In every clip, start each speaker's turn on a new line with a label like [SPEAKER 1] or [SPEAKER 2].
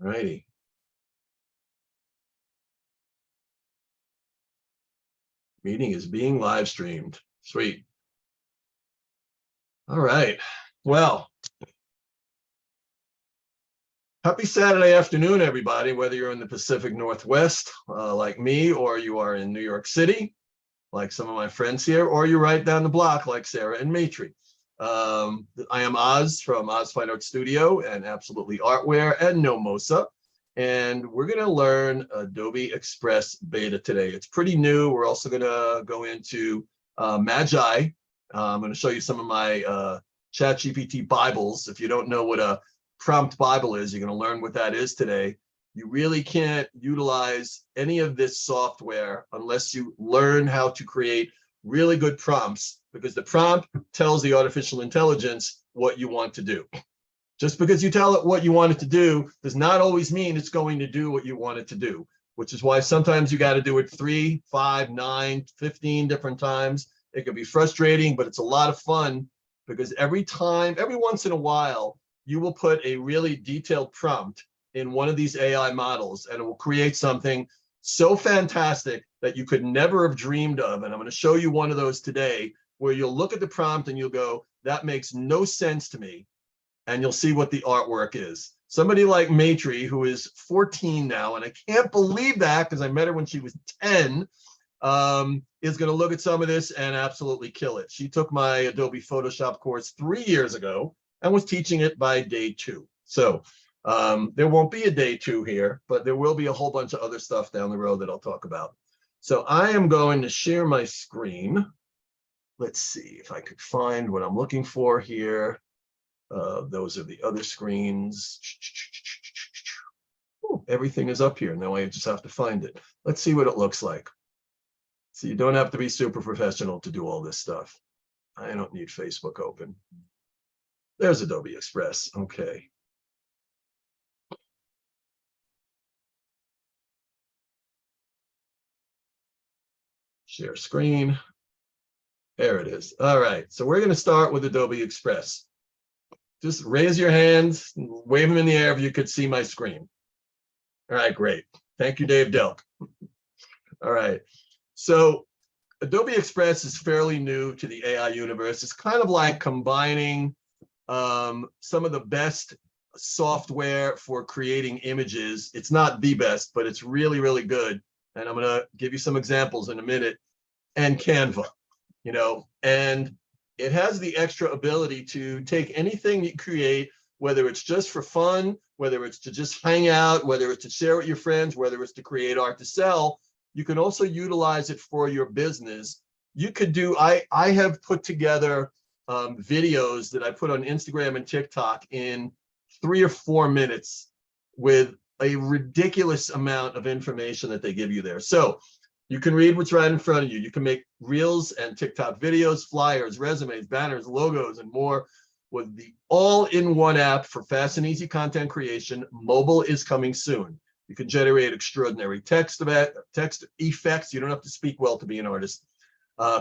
[SPEAKER 1] Righty. Meeting is being live streamed. Sweet. All right. Well, happy Saturday afternoon, everybody, whether you're in the Pacific Northwest, like me, or you are in New York City, like some of my friends here, or you're right down the block, like Sarah and Matri. I am Oz from Oz Fine Art Studio and Absolutely Artware and Nomosa. And we're going to learn Adobe Express Beta today. It's pretty new. We're also going to go into Magai. I'm going to show you some of my ChatGPT Bibles. If you don't know what a prompt Bible is, you're going to learn what that is today. You really can't utilize any of this software unless you learn how to create really good prompts, because the prompt tells the artificial intelligence what you want to do. Just because you tell it what you want it to do does not always mean it's going to do what you want it to do, which is why sometimes you got to do it 3, 5, 9, 15 different times. It can be frustrating, but it's a lot of fun, because every once in a while, you will put a really detailed prompt in one of these AI models, and it will create something so fantastic that you could never have dreamed of. And I'm going to show you one of those today, where you'll look at the prompt and you'll go, that makes no sense to me. And you'll see what the artwork is. Somebody like Matri, who is 14 now, and I can't believe that because I met her when she was 10, is going to look at some of this and absolutely kill it. She took my Adobe Photoshop course 3 years ago and was teaching it by day 2. So there won't be a day 2 here, but there will be a whole bunch of other stuff down the road that I'll talk about. So I am going to share my screen. Let's see if I could find what I'm looking for here. Those are the other screens. Ooh, everything is up here. Now I just have to find it. Let's see what it looks like. So you don't have to be super professional to do all this stuff. I don't need Facebook open. There's Adobe Express. Okay. Share screen. There it is. All right. So we're going to start with Adobe Express. Just raise your hands, wave them in the air if you could see my screen. All right, great. Thank you, Dave Delk. All right. So Adobe Express is fairly new to the AI universe. It's kind of like combining some of the best software for creating images. It's not the best, but it's really, really good. And I'm going to give you some examples in a minute. And Canva, and it has the extra ability to take anything you create, whether it's just for fun, whether it's to just hang out, whether it's to share with your friends, whether it's to create art to sell. You can also utilize it for your business. You could do, I have put together videos that I put on Instagram and TikTok in 3 or 4 minutes with a ridiculous amount of information that they give you there. So you can read what's right in front of you. You can make reels and TikTok videos, flyers, resumes, banners, logos, and more with the all-in-one app for fast and easy content creation. Mobile is coming soon. You can generate extraordinary text effects. You don't have to speak well to be an artist.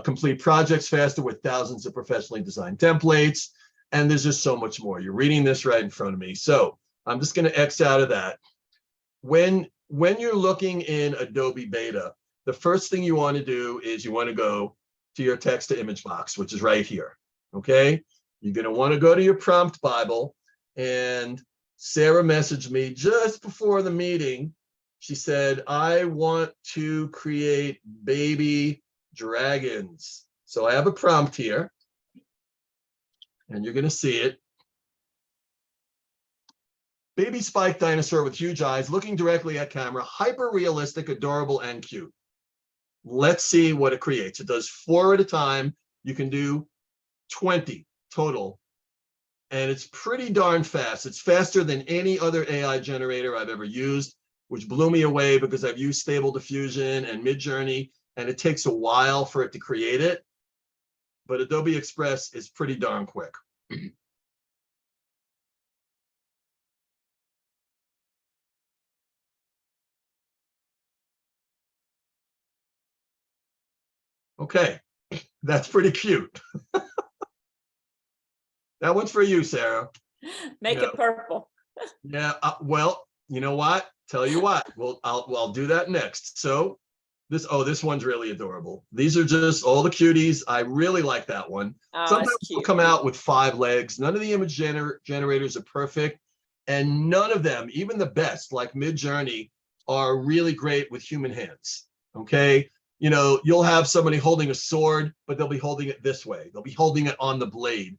[SPEAKER 1] Complete projects faster with thousands of professionally designed templates. And there's just so much more. You're reading this right in front of me. So I'm just going to X out of that. When you're looking in Adobe Beta, the first thing you want to do is you want to go to your text to image box, which is right here. Okay. You're going to want to go to your prompt Bible. And Sarah messaged me just before the meeting. She said, I want to create baby dragons. So I have a prompt here, and you're going to see it. Baby spike dinosaur with huge eyes, looking directly at camera, hyper realistic, adorable, and cute. Let's see what it creates. It does 4 at a time. You can do 20 total. And it's pretty darn fast. It's faster than any other AI generator I've ever used, which blew me away because I've used Stable Diffusion and Midjourney, and it takes a while for it to create it. But Adobe Express is pretty darn quick. Okay, that's pretty cute. That one's for you, Sarah.
[SPEAKER 2] Make it purple.
[SPEAKER 1] Yeah, well, you know what? Tell you what, I'll do that next. So this one's really adorable. These are just all the cuties. I really like that one.
[SPEAKER 2] Oh,
[SPEAKER 1] Sometimes they'll come out with 5 legs. None of the image generators are perfect, and none of them, even the best, like Midjourney, are really great with human hands. Okay, you know, you'll have somebody holding a sword, but they'll be holding it this way. They'll be holding it on the blade.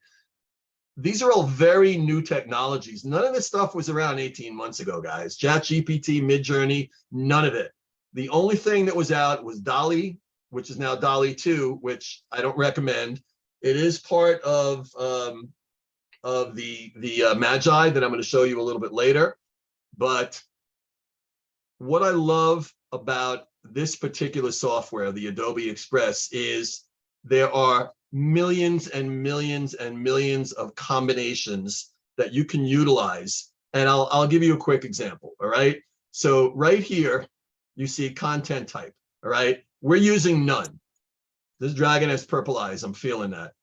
[SPEAKER 1] These are all very new technologies. None of this stuff was around 18 months ago, guys. ChatGPT, Midjourney, none of it. The only thing that was out was DALL-E, which is now DALL-E 2, which I don't recommend. It is part of the Magai that I'm going to show you a little bit later. But what I love about this particular software, the Adobe Express, is there are millions and millions and millions of combinations that you can utilize. And I'll give you a quick example. All right. So right here, you see content type. All right. We're using none. This dragon has purple eyes. I'm feeling that.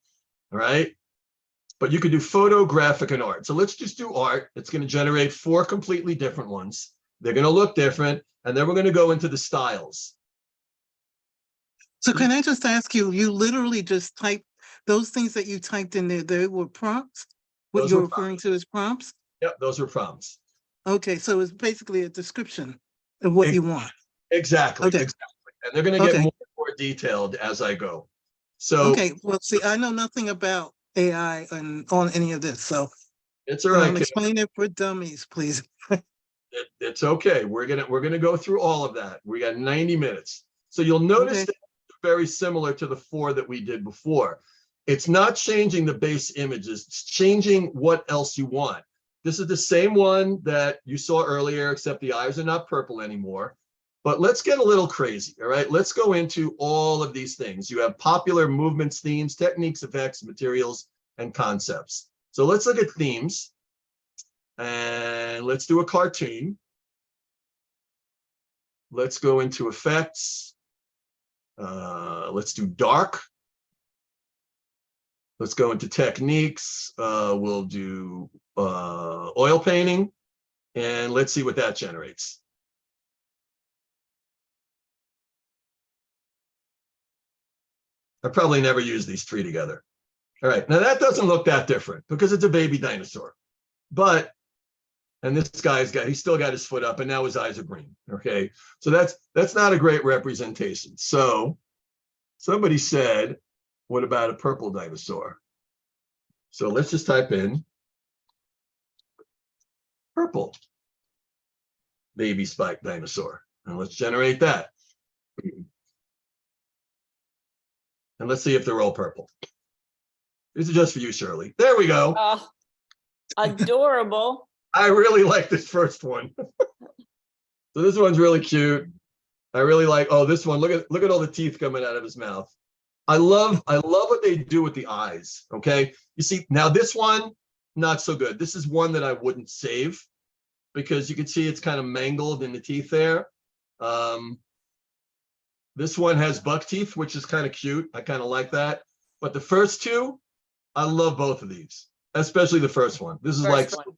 [SPEAKER 1] All right. But you could do photo, graphic, and art. So let's just do art. It's going to generate 4 completely different ones. They're going to look different. And then we're going to go into the styles.
[SPEAKER 3] So can I just ask you, you literally just typed those things that you typed in there, they were prompts? What
[SPEAKER 1] Those
[SPEAKER 3] you're
[SPEAKER 1] were
[SPEAKER 3] referring to as prompts?
[SPEAKER 1] Yep, those were prompts.
[SPEAKER 3] Okay, so it's basically a description of what you want.
[SPEAKER 1] Exactly,
[SPEAKER 3] Okay.
[SPEAKER 1] exactly. And they're going to get
[SPEAKER 3] Okay.
[SPEAKER 1] more detailed as I go. So
[SPEAKER 3] Okay, well, see, I know nothing about AI and on any of this, so
[SPEAKER 1] it's all right, kid.
[SPEAKER 3] explain it for dummies, please.
[SPEAKER 1] It's okay. We're gonna go through all of that. We got 90 minutes. So you'll notice
[SPEAKER 3] Okay.
[SPEAKER 1] that it's very similar to the 4 that we did before. It's not changing the base images, it's changing what else you want. This is the same one that you saw earlier, except the eyes are not purple anymore. But let's get a little crazy, all right? Let's go into all of these things. You have popular movements, themes, techniques, effects, materials, and concepts. So let's look at themes. And let's do a cartoon. Let's go into effects. Let's do dark. Let's go into techniques. We'll do oil painting. And let's see what that generates. I probably never use these 3 together. All right, now that doesn't look that different because it's a baby dinosaur. But and this guy's he's still got his foot up, and now his eyes are green. Okay, so that's not a great representation. So somebody said, what about a purple dinosaur? So let's just type in purple baby spike dinosaur, and let's generate that. And let's see if they're all purple. This is just for you, Shirley. There we go.
[SPEAKER 2] Oh, adorable.
[SPEAKER 1] I really like this first one. So this one's really cute. I really like, oh, this one, look at all the teeth coming out of his mouth. I love what they do with the eyes. Okay. You see, now this one, not so good. This is one that I wouldn't save because you can see it's kind of mangled in the teeth there. This one has buck teeth, which is kind of cute. I kind of like that. But the first 2, I love both of these, especially the first one. This is
[SPEAKER 2] First
[SPEAKER 1] like,
[SPEAKER 2] one.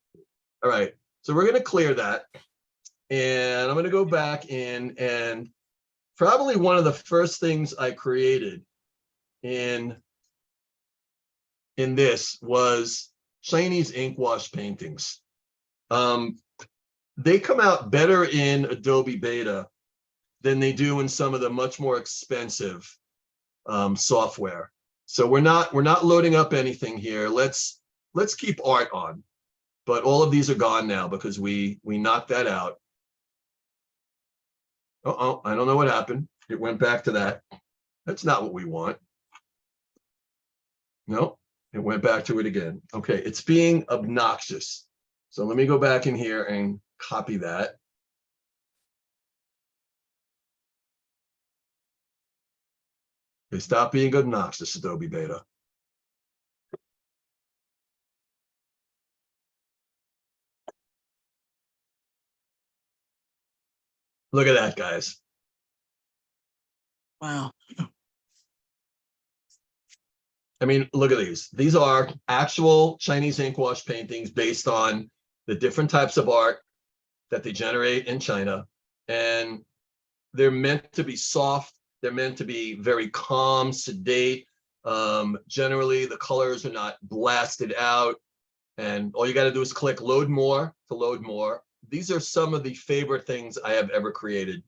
[SPEAKER 1] all right. So we're going to clear that. And I'm going to go back in, and probably one of the first things I created in this was Chinese ink wash paintings. They come out better in Adobe Beta than they do in some of the much more expensive software. So we're not loading up anything here. Let's keep art on, but all of these are gone now because we knocked that out. Uh-oh, I don't know what happened. It went back to that. That's not what we want. No, it went back to it again. Okay, it's being obnoxious. So let me go back in here and copy that. Okay, stop being obnoxious, Adobe Beta. Look at that, guys.
[SPEAKER 3] Wow.
[SPEAKER 1] I mean, look at these. These are actual Chinese ink wash paintings based on the different types of art that they generate in China. And they're meant to be soft. They're meant to be very calm, sedate. Generally, the colors are not blasted out. And all you got to do is click load more to load more. These are some of the favorite things I have ever created.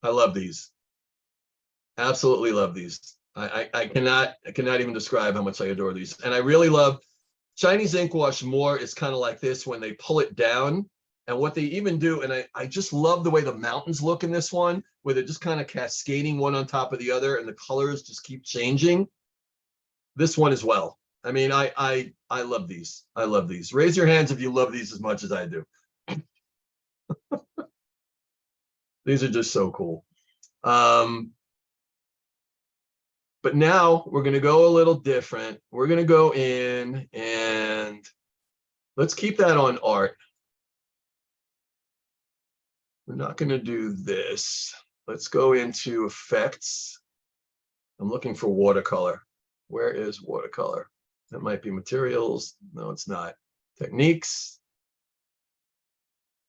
[SPEAKER 1] I love these. Absolutely love these. I cannot even describe how much I adore these. And I really love Chinese ink wash more is kind of like this when they pull it down. And what they even do, and I just love the way the mountains look in this one, where they're just kind of cascading one on top of the other and the colors just keep changing. This one as well. I mean, I love these. I love these. Raise your hands if you love these as much as I do. These are just so cool. But now we're going to go a little different. We're going to go in and let's keep that on art. We're not going to do this. Let's go into effects. I'm looking for watercolor. Where is watercolor? That might be materials. No, it's not. Techniques.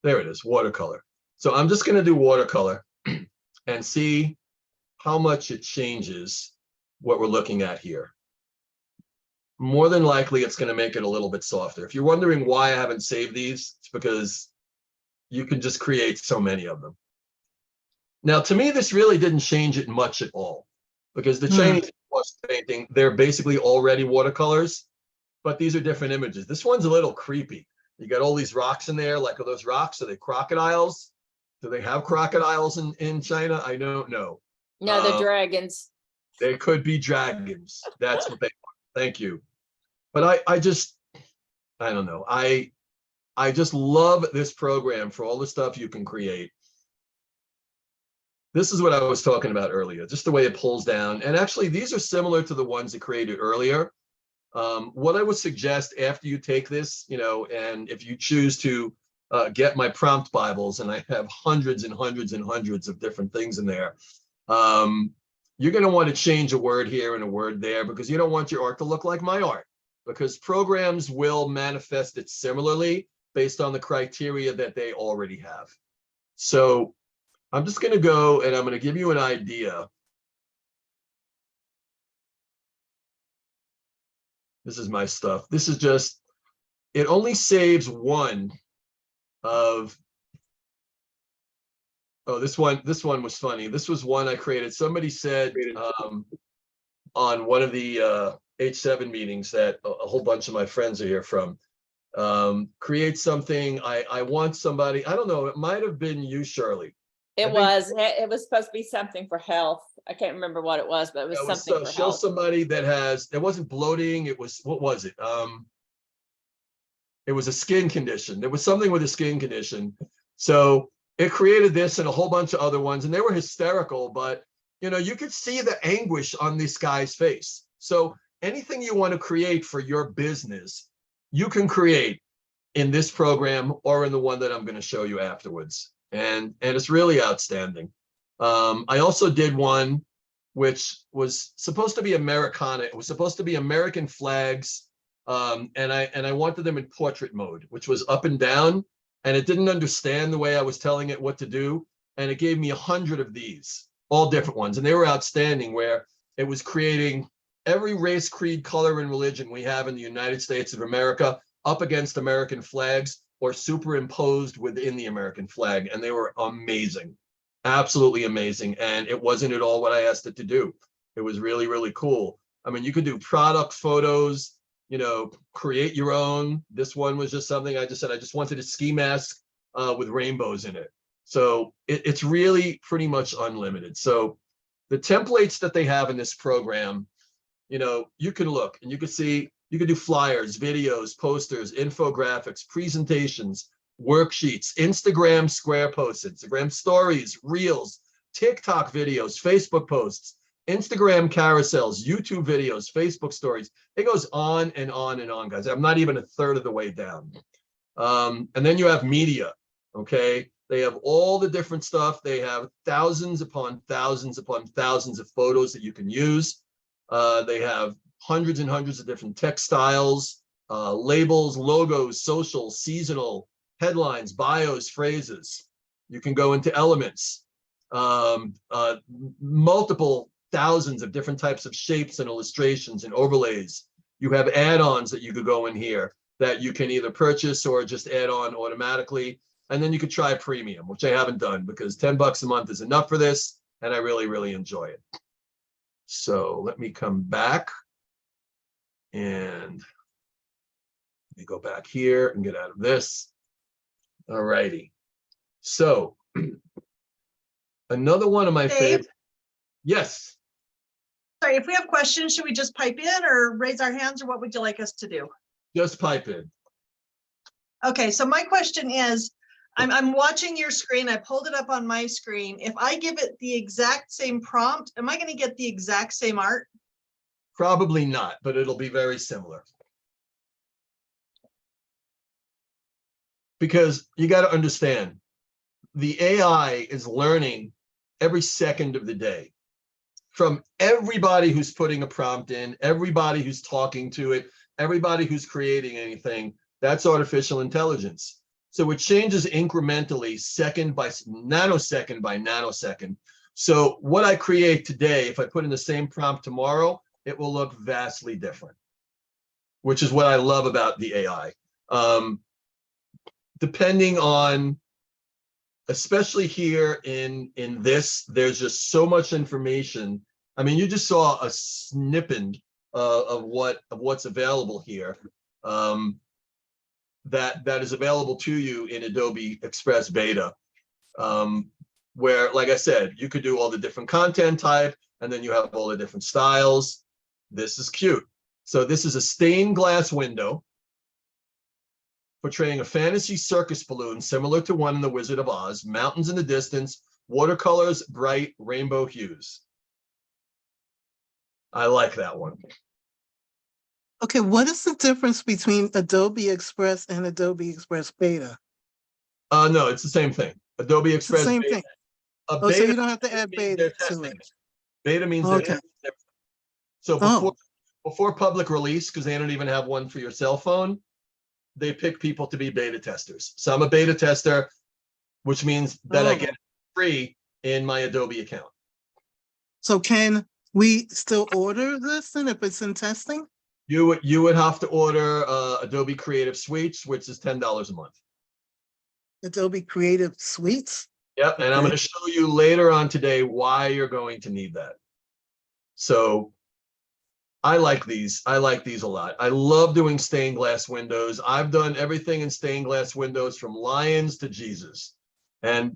[SPEAKER 1] There it is, watercolor. So I'm just going to do watercolor and see how much it changes what we're looking at here. More than likely, it's going to make it a little bit softer. If you're wondering why I haven't saved these, it's because you can just create so many of them. Now, to me, this really didn't change it much at all, because the Chinese painting, they're basically already watercolors, but these are different images. This one's a little creepy. You got all these rocks in there. Like, are those rocks? Are they crocodiles? Do they have crocodiles in China? I don't know.
[SPEAKER 2] No, the dragons.
[SPEAKER 1] They could be dragons. That's what they are. Thank you. But I don't know. I just love this program for all the stuff you can create. This is what I was talking about earlier, just the way it pulls down. And actually, these are similar to the ones I created earlier. What I would suggest after you take this, and if you choose to get my prompt Bibles, and I have hundreds and hundreds and hundreds of different things in there, you're going to want to change a word here and a word there, because you don't want your art to look like my art, because programs will manifest it similarly based on the criteria that they already have. So I'm just going to go and I'm going to give you an idea. This is my stuff. This is just, it only saves one of, oh, this one was funny. This was one I created. Somebody said on one of the H7 meetings that a whole bunch of my friends are here from, create something. I want somebody, I don't know, it might have been you, Shirley.
[SPEAKER 2] It was supposed to be something for health. I can't remember what it was, but it was something for
[SPEAKER 1] show
[SPEAKER 2] health.
[SPEAKER 1] Somebody that has, it wasn't bloating. It was, what was it? It was a skin condition. There was something with a skin condition. So it created this and a whole bunch of other ones, and they were hysterical, but you could see the anguish on this guy's face. So anything you want to create for your business, you can create in this program or in the one that I'm going to show you afterwards. And it's really outstanding. I also did one which was supposed to be Americana. It was supposed to be American flags, and I wanted them in portrait mode, which was up and down, and it didn't understand the way I was telling it what to do, and it gave me 100 of these, all different ones, and they were outstanding, where it was creating every race, creed, color, and religion we have in the United States of America up against American flags or superimposed within the American flag. And they were amazing, absolutely amazing. And it wasn't at all what I asked it to do. It was really, really cool. I mean, you could do product photos, create your own. This one was just something I just said, I just wanted a ski mask with rainbows in it. So it's really pretty much unlimited. So the templates that they have in this program, you can look and you can see, you can do flyers, videos, posters, infographics, presentations, worksheets, Instagram square posts, Instagram stories, reels, TikTok videos, Facebook posts, Instagram carousels, YouTube videos, Facebook stories. It goes on and on and on, guys. I'm not even a third of the way down. And then you have media, okay? They have all the different stuff. They have thousands upon thousands upon thousands of photos that you can use. They have hundreds and hundreds of different textiles. labels, logos, social, seasonal, headlines, bios, phrases. You can go into elements, multiple thousands of different types of shapes and illustrations and overlays. You have add-ons that you could go in here that you can either purchase or just add on automatically. And then you could try premium, which I haven't done because $10 a month is enough for this. And I really, really enjoy it. So let me come back and let me go back here and get out of this. All righty. So another one of my
[SPEAKER 4] Dave?
[SPEAKER 1] favorite. Yes.
[SPEAKER 4] Sorry, if we have questions, should we just pipe in or raise our hands, or what would you like us to do?
[SPEAKER 1] Just pipe in.
[SPEAKER 4] Okay, so my question is, I'm watching your screen. I pulled it up on my screen. If I give it the exact same prompt, am I going to get the exact same art?
[SPEAKER 1] Probably not, but it'll be very similar. Because you got to understand, the AI is learning every second of the day from everybody who's putting a prompt in, everybody who's talking to it, everybody who's creating anything. That's artificial intelligence. So it changes incrementally, second by nanosecond. So what I create today, if I put in the same prompt tomorrow, it will look vastly different, which is what I love about the AI. Depending on, especially here in this, there's just so much information. I mean, you just saw a snippet of what's available here. That is available to you in Adobe Express Beta, where, like I said, you could do all the different content type, and then you have all the different styles. This is cute. So this is a stained glass window portraying a fantasy circus balloon similar to one in The Wizard of Oz, mountains in the distance, watercolors, bright rainbow hues. I like that one.
[SPEAKER 3] Okay, what is the difference between Adobe Express and Adobe Express Beta?
[SPEAKER 1] No, it's the same thing. Adobe
[SPEAKER 3] It's the
[SPEAKER 1] Express
[SPEAKER 3] same
[SPEAKER 1] Beta.
[SPEAKER 3] thing.
[SPEAKER 1] A
[SPEAKER 3] Oh, so
[SPEAKER 1] beta
[SPEAKER 3] you don't have to add
[SPEAKER 1] means they're
[SPEAKER 3] beta to
[SPEAKER 1] testing
[SPEAKER 3] it.
[SPEAKER 1] it. Beta means
[SPEAKER 3] Okay.
[SPEAKER 1] they're so before public release, because they don't even have one for your cell phone, they pick people to be beta testers. So I'm a beta tester, which means that I get it free in my Adobe account.
[SPEAKER 3] So can we still order this then if it's in testing?
[SPEAKER 1] You would have to order Adobe Creative Suites, which is $10 a month.
[SPEAKER 3] Adobe Creative Suites?
[SPEAKER 1] Yep, and I'm going to show you later on today why you're going to need that. So I like these. I like these a lot. I love doing stained glass windows. I've done everything in stained glass windows from lions to Jesus. And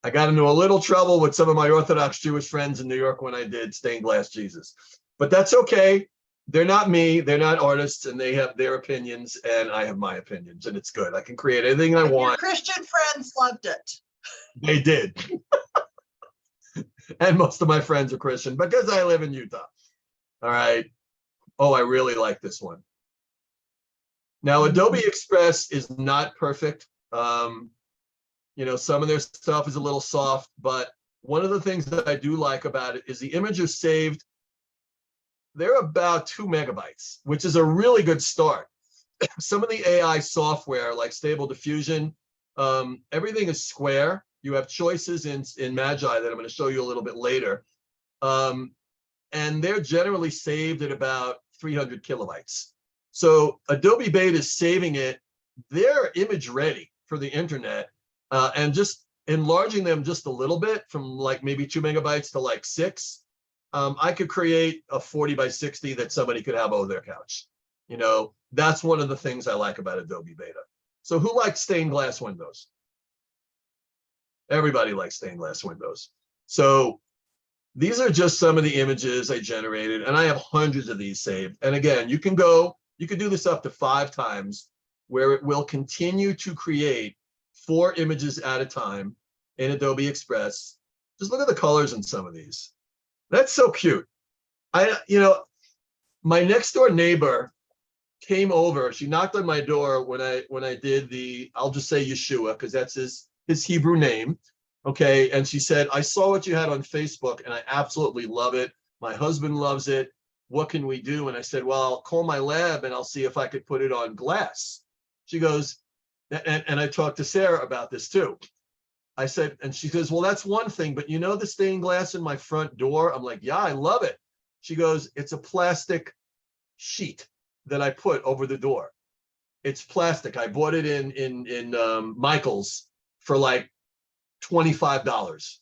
[SPEAKER 1] I got into a little trouble with some of my Orthodox Jewish friends in New York when I did stained glass Jesus. But that's okay. They're not me. They're not artists, and they have their opinions, and I have my opinions, and it's good. I can create anything I
[SPEAKER 4] And your
[SPEAKER 1] want.
[SPEAKER 4] Christian friends loved it.
[SPEAKER 1] They did. And most of my friends are Christian because I live in Utah. All right. Oh, I really like this one. Now, Adobe Express is not perfect. You know, some of their stuff is a little soft, but one of the things that I do like about it is the images saved. They're about 2 megabytes, which is a really good start. Some of the AI software like Stable Diffusion, everything is square. You have choices in Magai that I'm going to show you a little bit later. And they're generally saved at about 300 kilobytes. So Adobe Beta is saving it. They're image ready for the internet, and just enlarging them just a little bit from like maybe 2 megabytes to like 6. I could create a 40 by 60 that somebody could have over their couch. You know, that's one of the things I like about Adobe Beta. So who likes stained glass windows? Everybody likes stained glass windows. So these are just some of the images I generated, and I have hundreds of these saved. And again, you can do this up to 5 times, where it will continue to create 4 images at a time in Adobe Express. Just look at the colors in some of these. That's so cute. You know, my next door neighbor came over. She knocked on my door when I did I'll just say Yeshua, because that's his Hebrew name. Okay. And she said, I saw what you had on Facebook and I absolutely love it. My husband loves it. what can we do? And I said, well, I'll call my lab and I'll see if I could put it on glass. She goes, and I talked to Sarah about this too. I said, and she goes, well, that's one thing, but you know the stained glass in my front door? I'm like, yeah, I love it. She goes, it's a plastic sheet that I put over the door. It's plastic. I bought it in Michael's for like $25.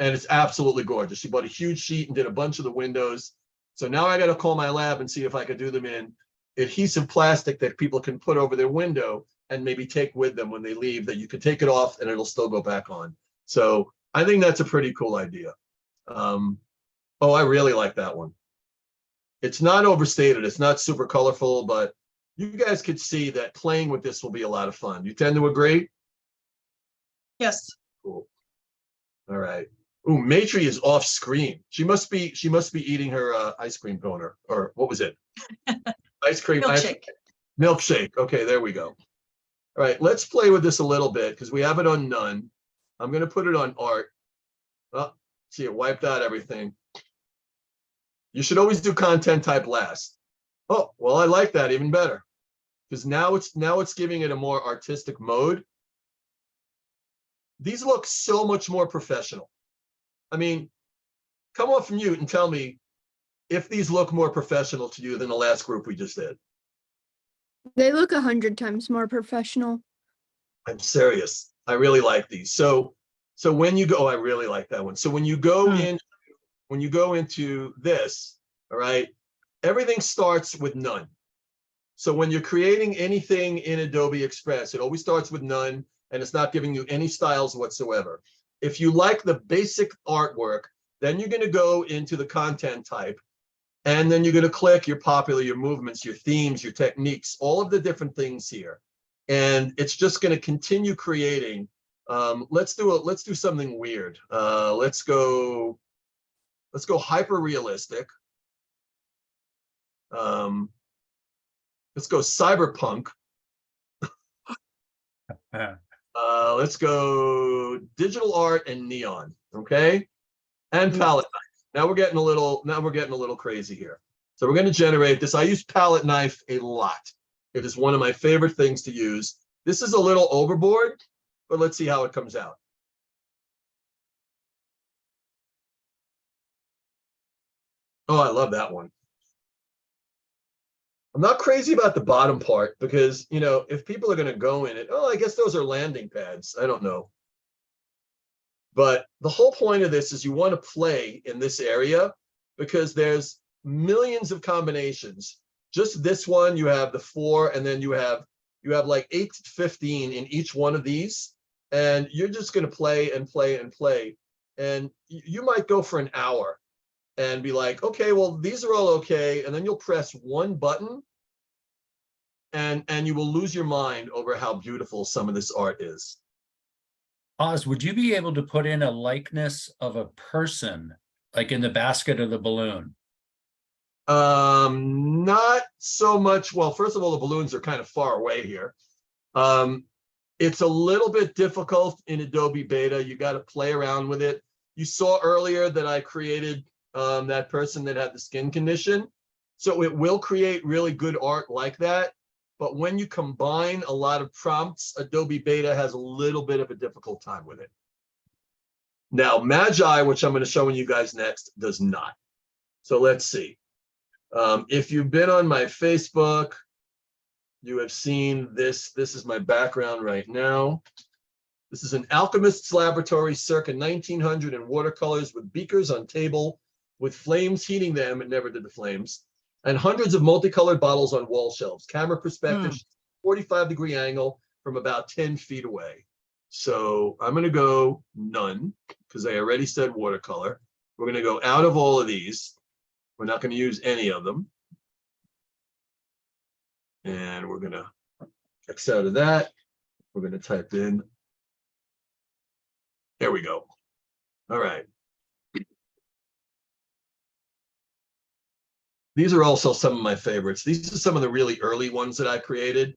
[SPEAKER 1] And it's absolutely gorgeous. She bought a huge sheet and did a bunch of the windows. So now I got to call my lab and see if I could do them in adhesive plastic that people can put over their window and maybe take with them when they leave, that you can take it off and it'll still go back on. So I think that's a pretty cool idea. Oh, I really like that one. It's not overstated. It's not super colorful, but you guys could see that playing with this will be a lot of fun. You tend to agree?
[SPEAKER 4] Yes.
[SPEAKER 1] Cool. All right. Ooh, Matri is off screen. She must be eating her ice cream cone, or what was it? Ice cream.
[SPEAKER 4] Milkshake.
[SPEAKER 1] Milkshake. Okay, there we go. All right, let's play with this a little bit because we have it on none. I'm going to put it on art. Oh, see, it wiped out everything. You should always do content type last. Oh, well, I like that even better because now it's giving it a more artistic mode. These look so much more professional. I mean, come off mute and tell me if these look more professional to you than the last group we just did.
[SPEAKER 5] They look 100 times more professional.
[SPEAKER 1] I'm serious. I really like these. So when you go, oh, I really like that one. So when you go into this, all right, everything starts with none. So when you're creating anything in Adobe Express, it always starts with none, and it's not giving you any styles whatsoever. If you like the basic artwork, then you're going to go into the content type, and then you're going to click your popular, your movements, your themes, your techniques, all of the different things here. And it's just going to continue creating. Let's do something weird. Let's go hyper realistic. Let's go cyberpunk. Let's go digital art and neon, okay? And palette knife. Now we're getting a little crazy here. So we're going to generate this. I use palette knife a lot. It is one of my favorite things to use. This is a little overboard, but let's see how it comes out. Oh, I love that one. I'm not crazy about the bottom part because, you know, if people are going to go in it, oh, I guess those are landing pads. I don't know. But the whole point of this is you want to play in this area because there's millions of combinations. Just this one, you have the 4, and then you have like 8 to 15 in each one of these. And you're just going to play and play and play. And you might go for an hour and be like, okay, well, these are all okay. And then you'll press one button and you will lose your mind over how beautiful some of this art is.
[SPEAKER 6] Oz, would you be able to put in a likeness of a person, like in the basket of the balloon?
[SPEAKER 1] Not so much. Well, first of all, the balloons are kind of far away here. It's a little bit difficult in Adobe Beta. You got to play around with it. You saw earlier that I created that person that had the skin condition. So it will create really good art like that. But when you combine a lot of prompts, Adobe Beta has a little bit of a difficult time with it. Now, Magi, which I'm going to show you guys next, does not. So let's see. If you've been on my Facebook, you have seen this. This is my background right now. This is an alchemist's laboratory circa 1900 in watercolors with beakers on table with flames heating them. It never did the flames. And hundreds of multicolored bottles on wall shelves. Camera perspective, 45-degree angle from about 10 feet away. So I'm going to go none because I already said watercolor. We're going to go out of all of these. We're not going to use any of them. And we're going to X out of that. We're going to type in. There we go. All right. These are also some of my favorites. These are some of the really early ones that I created.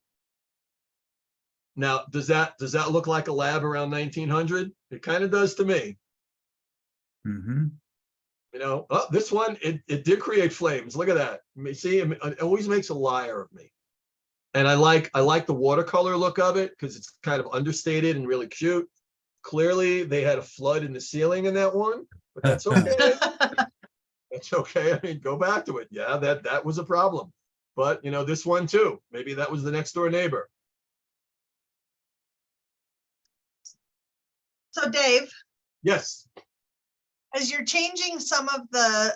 [SPEAKER 1] Now, does that look like a lab around 1900? It kind of does to me.
[SPEAKER 6] Mm-hmm.
[SPEAKER 1] You know, oh, this one, it did create flames. Look at that. See, it always makes a liar of me. And I like the watercolor look of it because it's kind of understated and really cute. Clearly, they had a flood in the ceiling in that one, but that's okay. That's okay. I mean, go back to it. Yeah, that was a problem. But you know, this one too. Maybe that was the next door neighbor.
[SPEAKER 4] So Dave,
[SPEAKER 1] Yes.
[SPEAKER 4] as you're changing some of the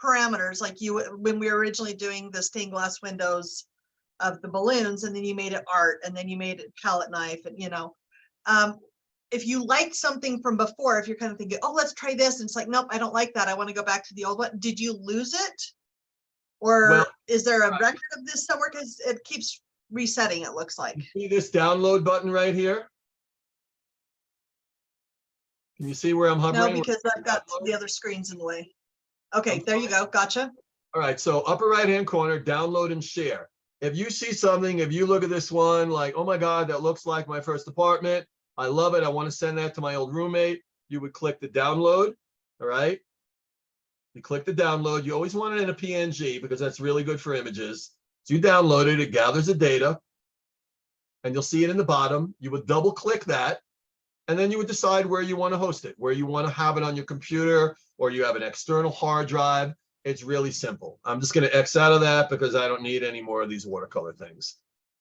[SPEAKER 4] parameters, like you, when we were originally doing the stained glass windows of the balloons, and then you made it art, and then you made it palette knife, and you know, if you liked something from before, if you're kind of thinking, oh, let's try this, and it's like, nope, I don't like that, I want to go back to the old one. Did you lose it? Or
[SPEAKER 1] Well,
[SPEAKER 4] is there a record of this somewhere? Because it keeps resetting, it looks like.
[SPEAKER 1] See this download button right here? Can you see where I'm hovering?
[SPEAKER 4] No, because I've got the other screens in the way. Okay, there you go. Gotcha.
[SPEAKER 1] All right, so upper right-hand corner, download and share. If you see something, if you look at this one, like, oh my God, that looks like my first apartment. I love it. I want to send that to my old roommate. You would click the download, all right? You click the download. You always want it in a PNG because that's really good for images. So you download it, it gathers the data, and you'll see it in the bottom. You would double click that, and then you would decide where you want to host it, where you want to have it on your computer, or you have an external hard drive. It's really simple. I'm just going to X out of that because I don't need any more of these watercolor things.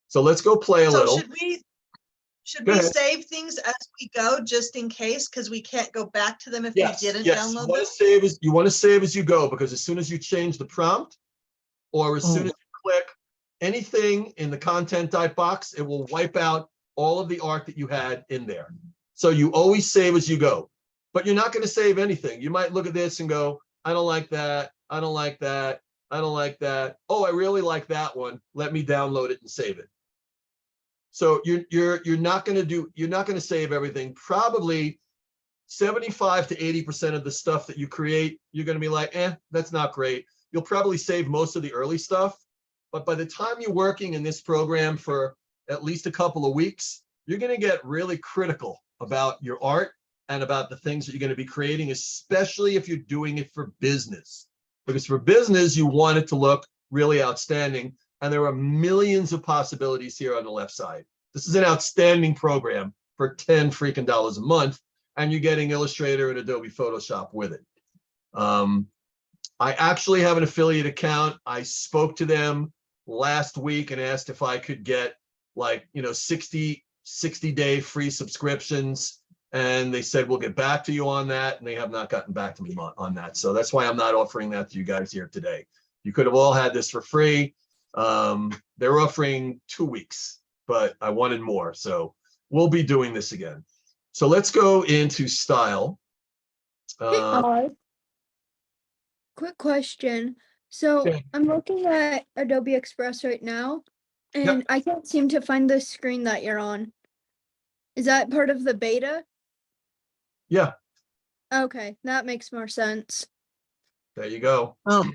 [SPEAKER 1] So let's go play a
[SPEAKER 4] So
[SPEAKER 1] little.
[SPEAKER 4] should
[SPEAKER 1] Go
[SPEAKER 4] we
[SPEAKER 1] ahead.
[SPEAKER 4] save things as we go just in case? Because we can't go back to them if
[SPEAKER 1] Yes,
[SPEAKER 4] we didn't
[SPEAKER 1] yes.
[SPEAKER 4] download
[SPEAKER 1] You want
[SPEAKER 4] them.
[SPEAKER 1] to save as you want to save as you go, because as soon as you change the prompt, or as soon as you click anything in the content type box, it will wipe out all of the art that you had in there. So you always save as you go, but you're not going to save anything. You might look at this and go, I don't like that. I don't like that. I don't like that. Oh, I really like that one. Let me download it and save it. So you're not going to save everything. Probably 75 to 80% of the stuff that you create, you're going to be like, that's not great. You'll probably save most of the early stuff, but by the time you're working in this program for at least a couple of weeks, you're going to get really critical about your art and about the things that you're going to be creating, especially if you're doing it for business. Because for business, you want it to look really outstanding. And there are millions of possibilities here on the left side. This is an outstanding program for $10 freaking a month, and you're getting Illustrator and Adobe Photoshop with it. I actually have an affiliate account. I spoke to them last week and asked if I could get 60-day free subscriptions. And they said, we'll get back to you on that. And they have not gotten back to me on that. So that's why I'm not offering that to you guys here today. You could have all had this for free. They're offering 2 weeks, but I wanted more. So we'll be doing this again. So let's go into style.
[SPEAKER 5] Quick question. So
[SPEAKER 1] Yeah.
[SPEAKER 5] I'm looking at Adobe Express right now, and I can't seem to find the screen that you're on. Is that part of the beta?
[SPEAKER 1] Yeah,
[SPEAKER 5] Okay, that makes more sense.
[SPEAKER 1] there you go.
[SPEAKER 3] Oh,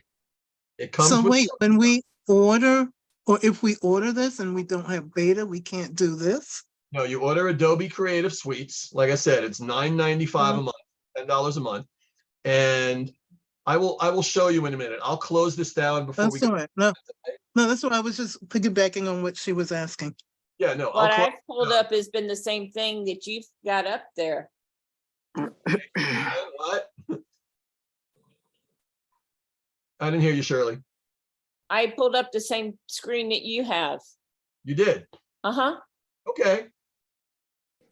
[SPEAKER 1] It comes
[SPEAKER 3] so
[SPEAKER 1] with
[SPEAKER 3] wait, when we order, or if we order this and we don't have beta, we can't do this?
[SPEAKER 1] No, you order Adobe Creative Suites. Like I said, it's $9.95 a month, $10 a month. And I will show you in a minute. I'll close this down before we
[SPEAKER 3] That's all
[SPEAKER 1] go.
[SPEAKER 3] right. No, that's what I was just piggybacking on what she was asking.
[SPEAKER 1] Yeah, no,
[SPEAKER 2] What
[SPEAKER 1] I'll close.
[SPEAKER 2] I've pulled up has been the same thing that you've got up there.
[SPEAKER 1] What? I didn't hear you, Shirley.
[SPEAKER 2] I pulled up the same screen that you have.
[SPEAKER 1] You did.
[SPEAKER 2] Uh-huh.
[SPEAKER 1] Okay.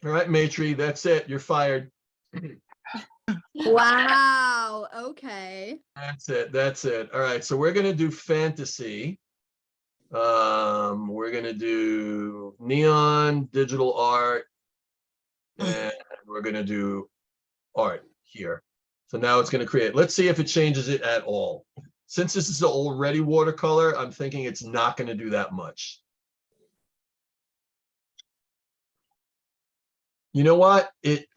[SPEAKER 1] All right, Matri, that's it. You're fired.
[SPEAKER 5] Wow. Okay.
[SPEAKER 1] That's it. That's it. All right. So we're going to do fantasy. We're going to do neon, digital art, and we're going to do art here. So now it's going to create. Let's see if it changes it at all. Since this is already watercolor, I'm thinking it's not going to do that much. You know what? It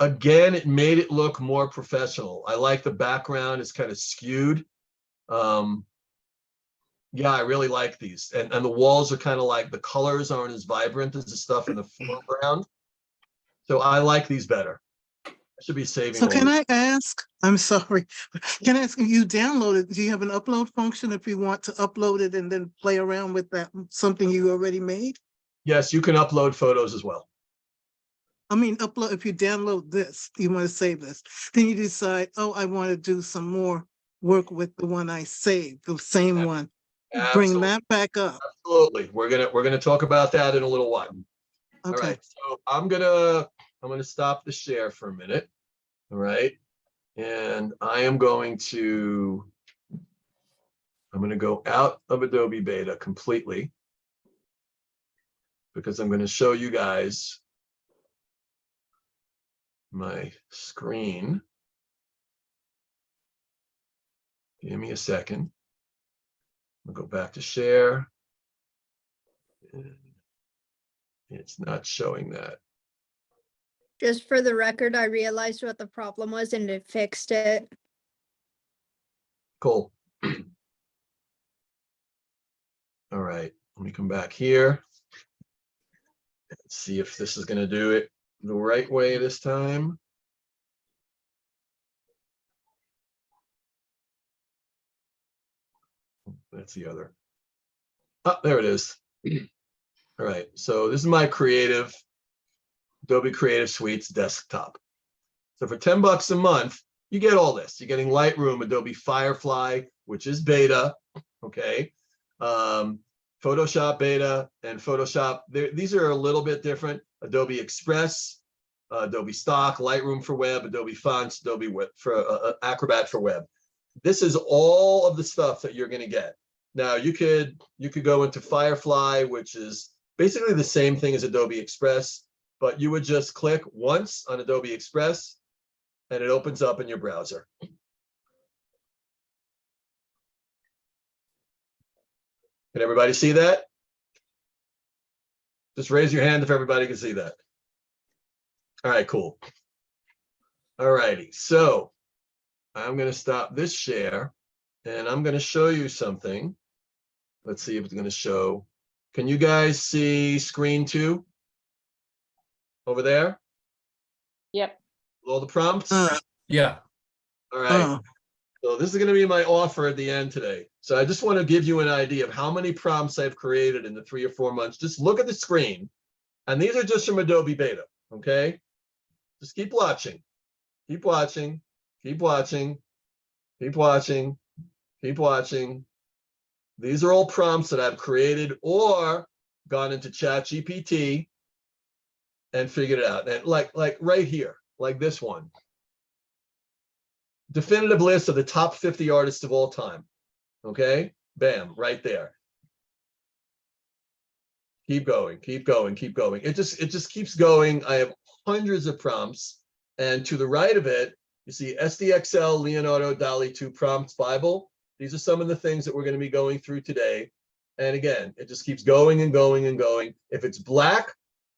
[SPEAKER 1] made it look more professional. I like the background. It's kind of skewed. Yeah, I really like these. And the walls are kind of like, the colors aren't as vibrant as the stuff in the foreground. So I like these better. Should be saving.
[SPEAKER 3] So
[SPEAKER 1] all
[SPEAKER 3] can
[SPEAKER 1] this.
[SPEAKER 3] I ask, I'm sorry, can I ask if you download it, do you have an upload function if you want to upload it and then play around with that, something you already made?
[SPEAKER 1] Yes, you can upload photos as well.
[SPEAKER 3] I mean, upload, if you download this, you want to save this, then you decide, oh, I want to do some more work with the one I saved, the same one. Bring
[SPEAKER 1] Absolutely.
[SPEAKER 3] that back up.
[SPEAKER 1] Absolutely. We're gonna talk about that in a little while. All
[SPEAKER 3] Okay.
[SPEAKER 1] right. So I'm gonna stop the share for a minute. All right. And I'm gonna go out of Adobe Beta completely because I'm gonna show you guys my screen. Give me a second. I'll go back to share. And it's not showing that.
[SPEAKER 5] Just for the record, I realized what the problem was and it fixed it.
[SPEAKER 1] Cool. All right, let me come back here. Let's see if this is gonna do it the right way this time. That's the other. Oh, there it is. All right, so this is my Adobe Creative Suites desktop. So for $10 a month, you get all this. You're getting Lightroom, Adobe Firefly, which is beta, okay? Photoshop beta and Photoshop. These are a little bit different. Adobe Express, Adobe Stock, Lightroom for web, Adobe Fonts, Adobe web for Acrobat for web. This is all of the stuff that you're going to get. Now you could go into Firefly, which is basically the same thing as Adobe Express, but you would just click once on Adobe Express and it opens up in your browser. Can everybody see that? Just raise your hand if everybody can see that. All right, cool. All righty, so I'm going to stop this share and I'm going to show you something. Let's see if it's going to show. Can you guys see screen 2 over there?
[SPEAKER 2] Yep.
[SPEAKER 1] All the prompts?
[SPEAKER 6] Yeah.
[SPEAKER 1] All right.
[SPEAKER 3] Oh,
[SPEAKER 1] So this is going to be my offer at the end today. So I just want to give you an idea of how many prompts I've created in the 3 or 4 months. Just look at the screen. And these are just from Adobe Beta, okay? Just keep watching. Keep watching. Keep watching. Keep watching. Keep watching. These are all prompts that I've created or gone into ChatGPT and figured it out. And like right here, like this one. Definitive list of the top 50 artists of all time. Okay, bam, right there. Keep going, keep going, keep going. It just keeps going. I have hundreds of prompts, and to the right of it, you see SDXL, Leonardo, DALL-E 2 prompts Bible. These are some of the things that we're going to be going through today. And again, it just keeps going and going and going. If it's black,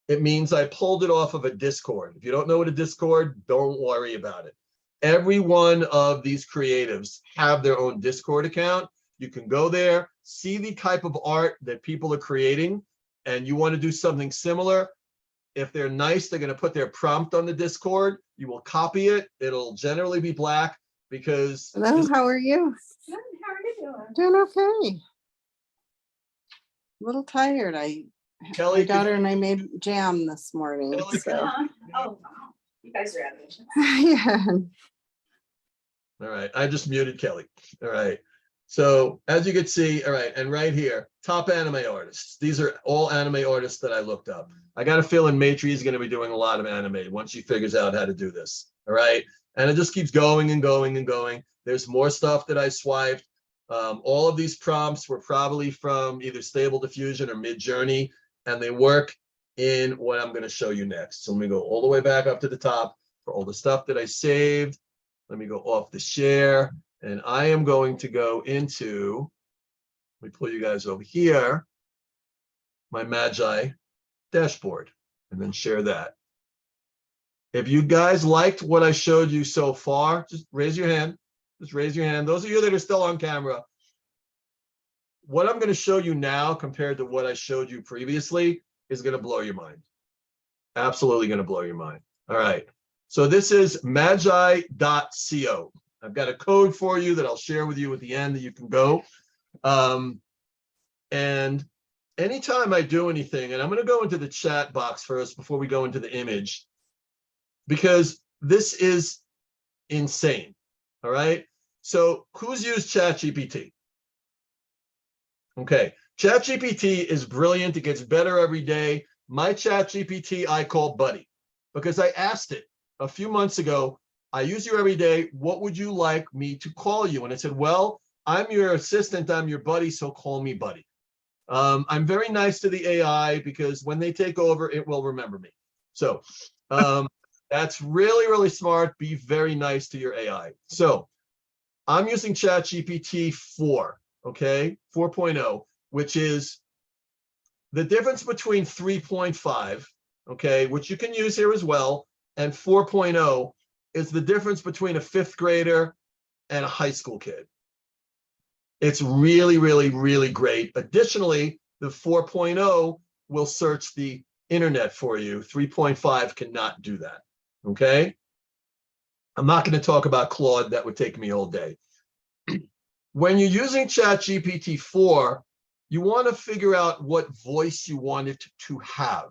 [SPEAKER 1] it means I pulled it off of a Discord. If you don't know what a Discord, don't worry about it. Every one of these creatives have their own Discord account. You can go there, see the type of art that people are creating, and you want to do something similar. If they're nice, they're going to put their prompt on the Discord. You will copy it. It'll generally be black because
[SPEAKER 7] Hello, how are you?
[SPEAKER 2] Good. How are you doing?
[SPEAKER 7] Doing okay. A little tired.
[SPEAKER 1] Kelly,
[SPEAKER 7] My daughter and I made jam this morning.
[SPEAKER 1] Kelly,
[SPEAKER 7] So.
[SPEAKER 2] Oh, you guys are animations.
[SPEAKER 7] Yeah.
[SPEAKER 1] all right, I just muted Kelly. All right. So as you can see, all right, and right here, top anime artists. These are all anime artists that I looked up. I got a feeling Maitri is going to be doing a lot of anime once she figures out how to do this. All right. And it just keeps going and going and going. There's more stuff that I swiped. All of these prompts were probably from either Stable Diffusion or Midjourney, and they work in what I'm going to show you next. So let me go all the way back up to the top for all the stuff that I saved. Let me go off the share, and I am going to go into, let me pull you guys over here, my Magai dashboard, and then share that. If you guys liked what I showed you so far, just raise your hand. Just raise your hand. Those of you that are still on camera, what I'm going to show you now compared to what I showed you previously is going to blow your mind. Absolutely going to blow your mind. All right. So this is magi.co. I've got a code for you that I'll share with you at the end that you can go. And anytime I do anything, and I'm going to go into the chat box first before we go into the image, because this is insane. All right. So who's used ChatGPT? Okay. ChatGPT is brilliant. It gets better every day. My ChatGPT I call Buddy because I asked it a few months ago, I use you every day. What would you like me to call you? And it said, well, I'm your assistant. I'm your buddy. So call me Buddy. I'm very nice to the AI because when they take over, it will remember me. So that's really, really smart. Be very nice to your AI. So I'm using ChatGPT 4, okay, 4.0, which is the difference between 3.5, okay, which you can use here as well, and 4.0 is the difference between a 5th grader and a high school kid. It's really, really, really great. Additionally, the 4.0 will search the internet for you. 3.5 cannot do that, okay? I'm not going to talk about Claude. That would take me all day. When you're using ChatGPT 4, you want to figure out what voice you want it to have.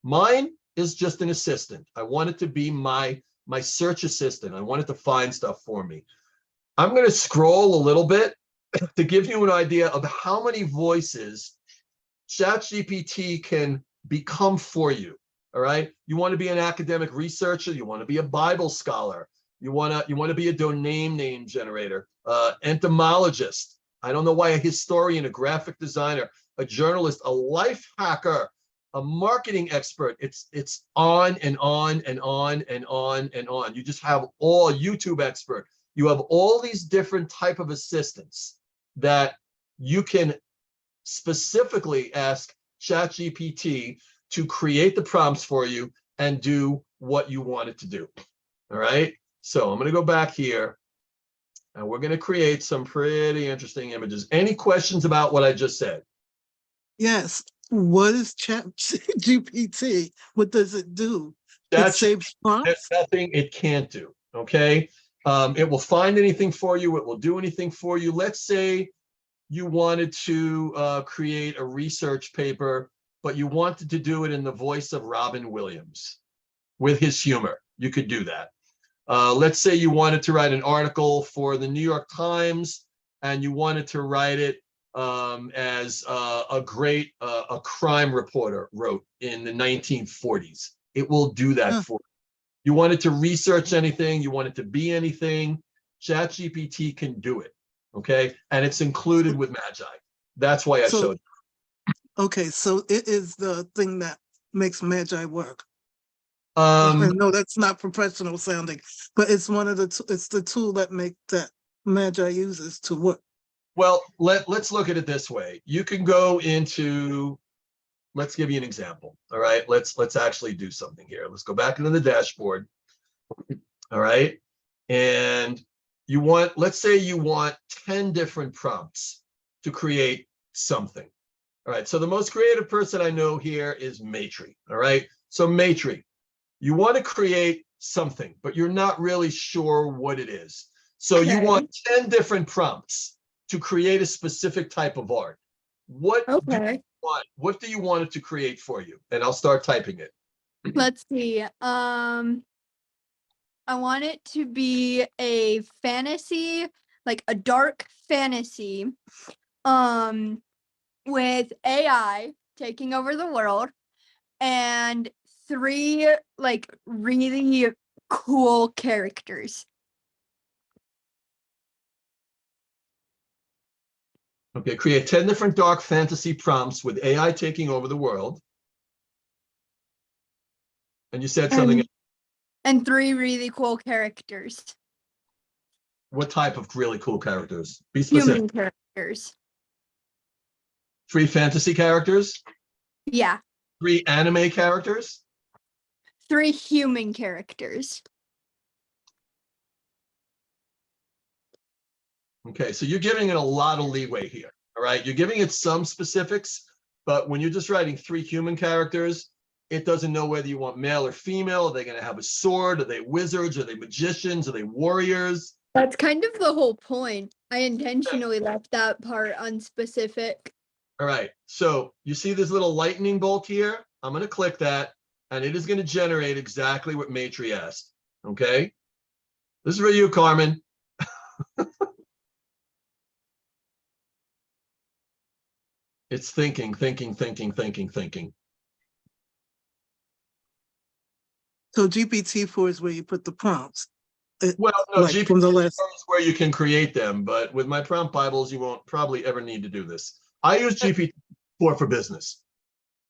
[SPEAKER 1] Mine is just an assistant. I want it to be my search assistant. I want it to find stuff for me. I'm going to scroll a little bit to give you an idea of how many voices ChatGPT can become for you. All right. You want to be an academic researcher. You want to be a Bible scholar. You want to be a domain name generator, entomologist. I don't know why a historian, a graphic designer, a journalist, a life hacker, a marketing expert. It's on and on and on and on and on. You just have all YouTube expert. You have all these different type of assistants that you can specifically ask ChatGPT to create the prompts for you and do what you want it to do. All right. So I'm going to go back here and we're going to create some pretty interesting images. Any questions about what I just said?
[SPEAKER 3] Yes. What is ChatGPT? What does it do? It saves
[SPEAKER 1] There's
[SPEAKER 3] prompts?
[SPEAKER 1] nothing it can't do. Okay. It will find anything for you. It will do anything for you. Let's say you wanted to create a research paper, but you wanted to do it in the voice of Robin Williams with his humor. You could do that. Let's say you wanted to write an article for the New York Times and you wanted to write it as a great crime reporter wrote in the 1940s. It will do that for you. You wanted to research anything, you wanted to be anything, ChatGPT can do it. Okay. And it's included with Magi. That's why I showed you.
[SPEAKER 3] Okay, so it is the thing that makes Magi work. No, that's not professional sounding, but it's one of the it's the tool that Magi uses to work.
[SPEAKER 1] Well, let's look at it this way. You can go into, let's give you an example. All right, let's actually do something here. Let's go back into the dashboard. All right, and let's say you want 10 different prompts to create something. All right, so the most creative person I know here is Matri. All right, so Matri, you want to create something, but you're not really sure what it is. So you want 10 different prompts to create a specific type of art. What do you want? What do you want it to create for you? And I'll start typing it.
[SPEAKER 5] Let's see. I want it to be a fantasy, like a dark fantasy, with AI taking over the world and 3 like really cool characters.
[SPEAKER 1] Okay, create 10 different dark fantasy prompts with AI taking over the world. And you said something.
[SPEAKER 5] And 3 really cool characters.
[SPEAKER 1] What type of really cool characters? Be specific.
[SPEAKER 5] Human characters.
[SPEAKER 1] 3 fantasy characters?
[SPEAKER 5] Yeah.
[SPEAKER 1] 3 anime characters?
[SPEAKER 5] 3 human characters.
[SPEAKER 1] Okay, so you're giving it a lot of leeway here. All right, you're giving it some specifics, but when you're just writing 3 human characters, It doesn't know whether you want male or female. Are they going to have a sword? Are they wizards? Are they magicians? Are they warriors?
[SPEAKER 5] That's kind of the whole point. I intentionally left that part unspecific.
[SPEAKER 1] All right, so you see this little lightning bolt here? I'm going to click that, and it is going to generate exactly what Matri asked, okay? This is for you, Carmen. It's thinking.
[SPEAKER 3] So GPT-4 is where you put the prompts.
[SPEAKER 1] Well, no,
[SPEAKER 3] Like from the
[SPEAKER 1] GPT
[SPEAKER 3] last.
[SPEAKER 1] is where you can create them, but with my prompt Bibles, you won't probably ever need to do this. I use GPT-4 for business.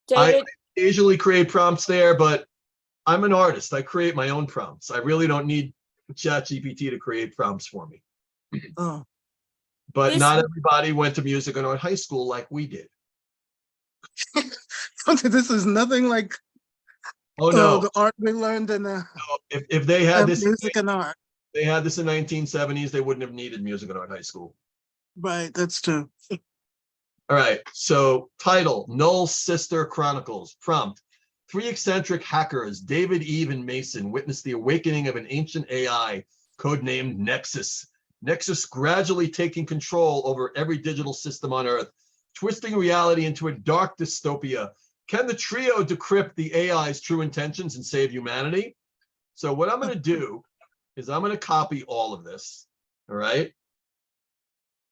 [SPEAKER 2] David,
[SPEAKER 1] I occasionally create prompts there, but I'm an artist. I create my own prompts. I really don't need ChatGPT to create prompts for me.
[SPEAKER 3] Oh,
[SPEAKER 1] But
[SPEAKER 2] This-
[SPEAKER 1] not everybody went to music and art high school like we did.
[SPEAKER 3] this is nothing like
[SPEAKER 1] Oh no!
[SPEAKER 3] the art we learned in
[SPEAKER 1] If they had this,
[SPEAKER 3] music and art.
[SPEAKER 1] they had this in 1970s, they wouldn't have needed music and art high school.
[SPEAKER 3] Right, that's true.
[SPEAKER 1] All right. So title: Null Sister Chronicles. Prompt: 3 eccentric hackers, David, Eve, and Mason, witness the awakening of an ancient AI codenamed Nexus. Nexus gradually taking control over every digital system on Earth, twisting reality into a dark dystopia. Can the trio decrypt the AI's true intentions and save humanity? So what I'm going to do is I'm going to copy all of this, all right?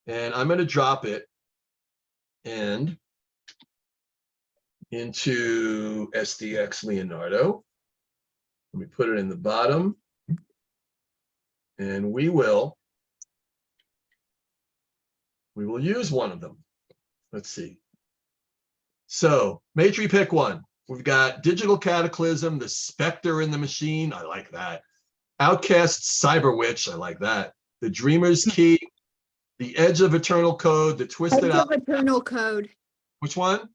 [SPEAKER 1] And I'm going to drop it and into SDX Leonardo. Let me put it in the bottom. And we will use one of them. Let's see. So, Matri, pick one. We've got Digital Cataclysm, the Spectre in the Machine. I like that. Outcast Cyber Witch. I like that. The Dreamer's Key, The Edge of Eternal Code, The Twisted
[SPEAKER 5] Edge
[SPEAKER 1] Out.
[SPEAKER 5] of Eternal Code.
[SPEAKER 1] Which one?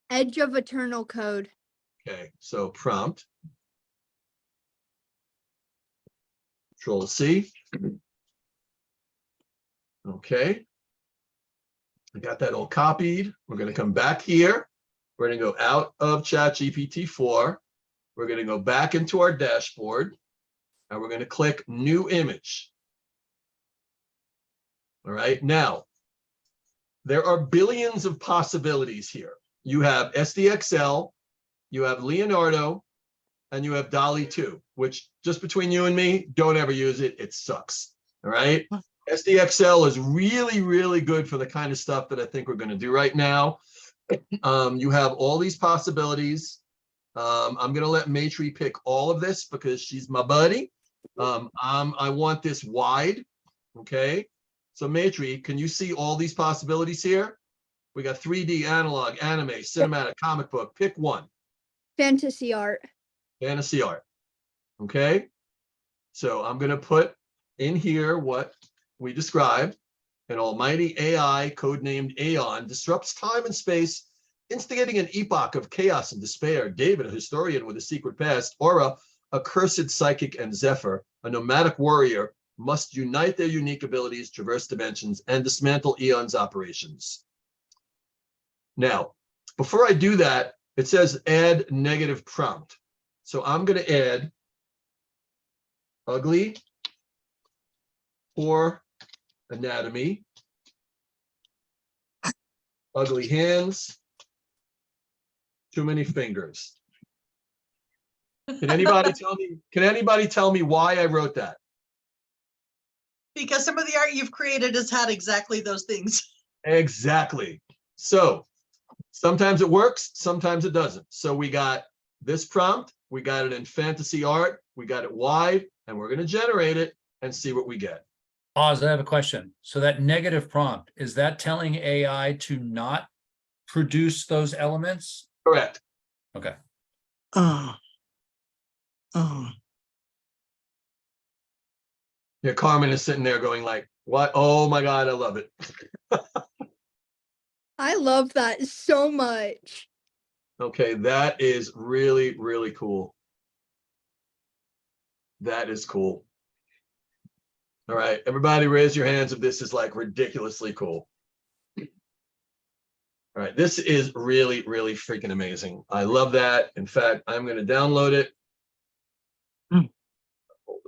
[SPEAKER 5] Edge of Eternal Code.
[SPEAKER 1] Okay, so prompt. Control C. Okay. I got that all copied. We're going to come back here. We're going to go out of ChatGPT-4. We're going to go back into our dashboard, and we're going to click New Image. All right. Now, there are billions of possibilities here. You have SDXL, you have Leonardo, and you have DALL-E 2, which just between you and me, don't ever use it. It sucks. All right. SDXL is really, really good for the kind of stuff that I think we're going to do right now. You have all these possibilities. I'm going to let Matri pick all of this because she's my buddy. I want this wide. Okay. So Matri, can you see all these possibilities here? We got 3D, analog, anime, cinematic, comic book. Pick one.
[SPEAKER 5] Fantasy art.
[SPEAKER 1] Fantasy art. Okay. So I'm going to put in here what we described. An almighty AI codenamed Aeon disrupts time and space, instigating an epoch of chaos and despair. David, a historian with a secret past. Aura, a cursed psychic, and Zephyr, a nomadic warrior, must unite their unique abilities, traverse dimensions, and dismantle Aeon's operations. Now, before I do that, it says add negative prompt. So I'm going to add ugly or anatomy, ugly hands, too many fingers. Can anybody tell me why I wrote that?
[SPEAKER 4] Because some of the art you've created has had exactly those things.
[SPEAKER 1] Exactly. So sometimes it works, sometimes it doesn't. So we got this prompt, we got it in fantasy art, we got it wide, and we're going to generate it and see what we get.
[SPEAKER 6] Oz, I have a question. So that negative prompt, is that telling AI to not produce those elements?
[SPEAKER 1] Correct.
[SPEAKER 6] Okay.
[SPEAKER 3] Oh.
[SPEAKER 1] Yeah, Carmen is sitting there going like, what? Oh my God, I love it.
[SPEAKER 5] I love that so much.
[SPEAKER 1] Okay, that is really, really cool. That is cool. All right, everybody raise your hands if this is like ridiculously cool. All All right, this is really, really freaking amazing. I love that. In fact, I'm going to download it. Hold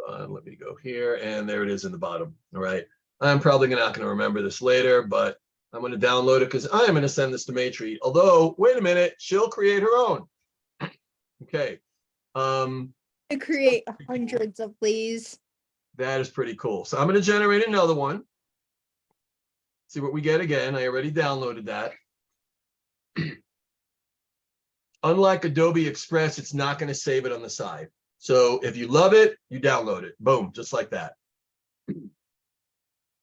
[SPEAKER 1] on, let me go here, and there it is in the bottom. All right, I'm probably not going to remember this later, but I'm going to download it because I am going to send this to Matri. Although, wait a minute, she'll create her own. Okay.
[SPEAKER 5] To create hundreds of these.
[SPEAKER 1] That is pretty cool. So I'm going to generate another one. See what we get again. I already downloaded that. Unlike Adobe Express, it's not going to save it on the side. So if you love it, you download it. Boom, just like that.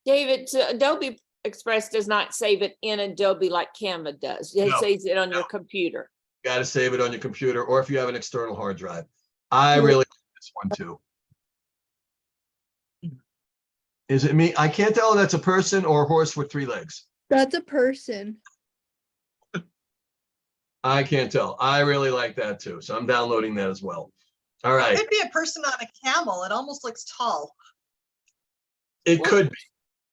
[SPEAKER 2] David, so Adobe Express does not save it in Adobe like Canva does. It
[SPEAKER 1] No,
[SPEAKER 2] saves it on your computer.
[SPEAKER 1] Got to save it on your computer, or if you have an external hard drive. I really like this one too. Is it me? I can't tell if that's a person or a horse with 3 legs.
[SPEAKER 5] That's a person.
[SPEAKER 1] I can't tell. I really like that too. So I'm downloading that as well. All right.
[SPEAKER 4] Could be a person on a camel. It almost looks tall.
[SPEAKER 1] It
[SPEAKER 2] Well,
[SPEAKER 1] could be.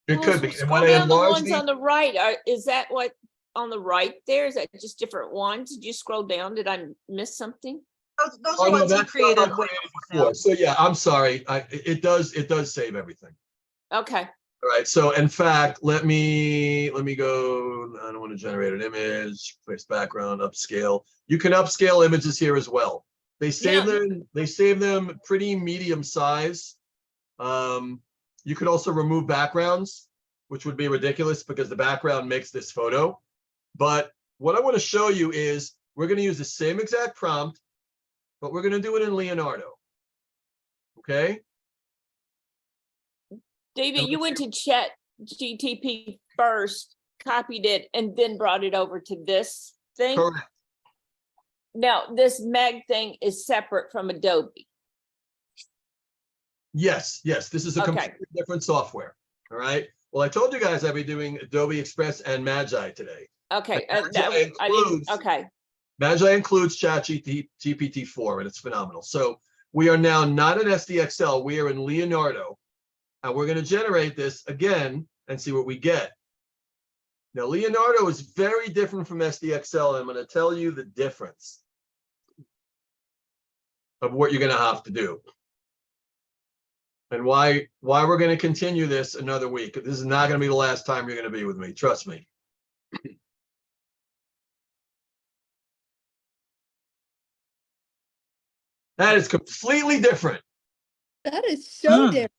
[SPEAKER 1] It
[SPEAKER 2] Well,
[SPEAKER 1] could be. And
[SPEAKER 2] scroll
[SPEAKER 1] when I
[SPEAKER 2] down the
[SPEAKER 1] enlarge
[SPEAKER 2] ones
[SPEAKER 1] these,
[SPEAKER 2] on the right. Is that what on the right there? Is that just different ones? Did you scroll down? Did I miss something?
[SPEAKER 4] Those
[SPEAKER 1] oh,
[SPEAKER 4] are
[SPEAKER 1] no,
[SPEAKER 4] ones he
[SPEAKER 1] that's
[SPEAKER 4] created
[SPEAKER 1] not
[SPEAKER 4] way
[SPEAKER 1] created
[SPEAKER 4] before now.
[SPEAKER 1] before. So yeah, I'm sorry. It does save everything.
[SPEAKER 2] Okay.
[SPEAKER 1] All right. So in fact, let me go. I don't want to generate an image. Place background, upscale. You can upscale images here as well. They save
[SPEAKER 2] Yeah.
[SPEAKER 1] them. They save them pretty medium size. You could also remove backgrounds, which would be ridiculous because the background makes this photo. But what I want to show you is we're going to use the same exact prompt, but we're going to do it in Leonardo. Okay.
[SPEAKER 2] David,
[SPEAKER 1] And
[SPEAKER 2] you went to ChatGPT first, copied it, and then brought it over to this thing.
[SPEAKER 1] Correct.
[SPEAKER 2] Now, this Meg thing is separate from Adobe.
[SPEAKER 1] Yes, yes. This is a
[SPEAKER 2] Okay.
[SPEAKER 1] completely different software. All right. Well, I told you guys I'd be doing Adobe Express and Magai today.
[SPEAKER 2] Okay.
[SPEAKER 1] And
[SPEAKER 2] that-
[SPEAKER 1] Magai
[SPEAKER 2] I didn't.
[SPEAKER 1] includes-
[SPEAKER 2] Okay.
[SPEAKER 1] Magai includes ChatGPT 4, and it's phenomenal. So we are now not in SDXL. We are in Leonardo, and we're going to generate this again and see what we get. Now, Leonardo is very different from SDXL, and I'm going to tell you the difference of what you're going to have to do. And why we're going to continue this another week. This is not going to be the last time you're going to be with me. Trust me. That is completely different.
[SPEAKER 5] That is so
[SPEAKER 3] Hmm.
[SPEAKER 5] different.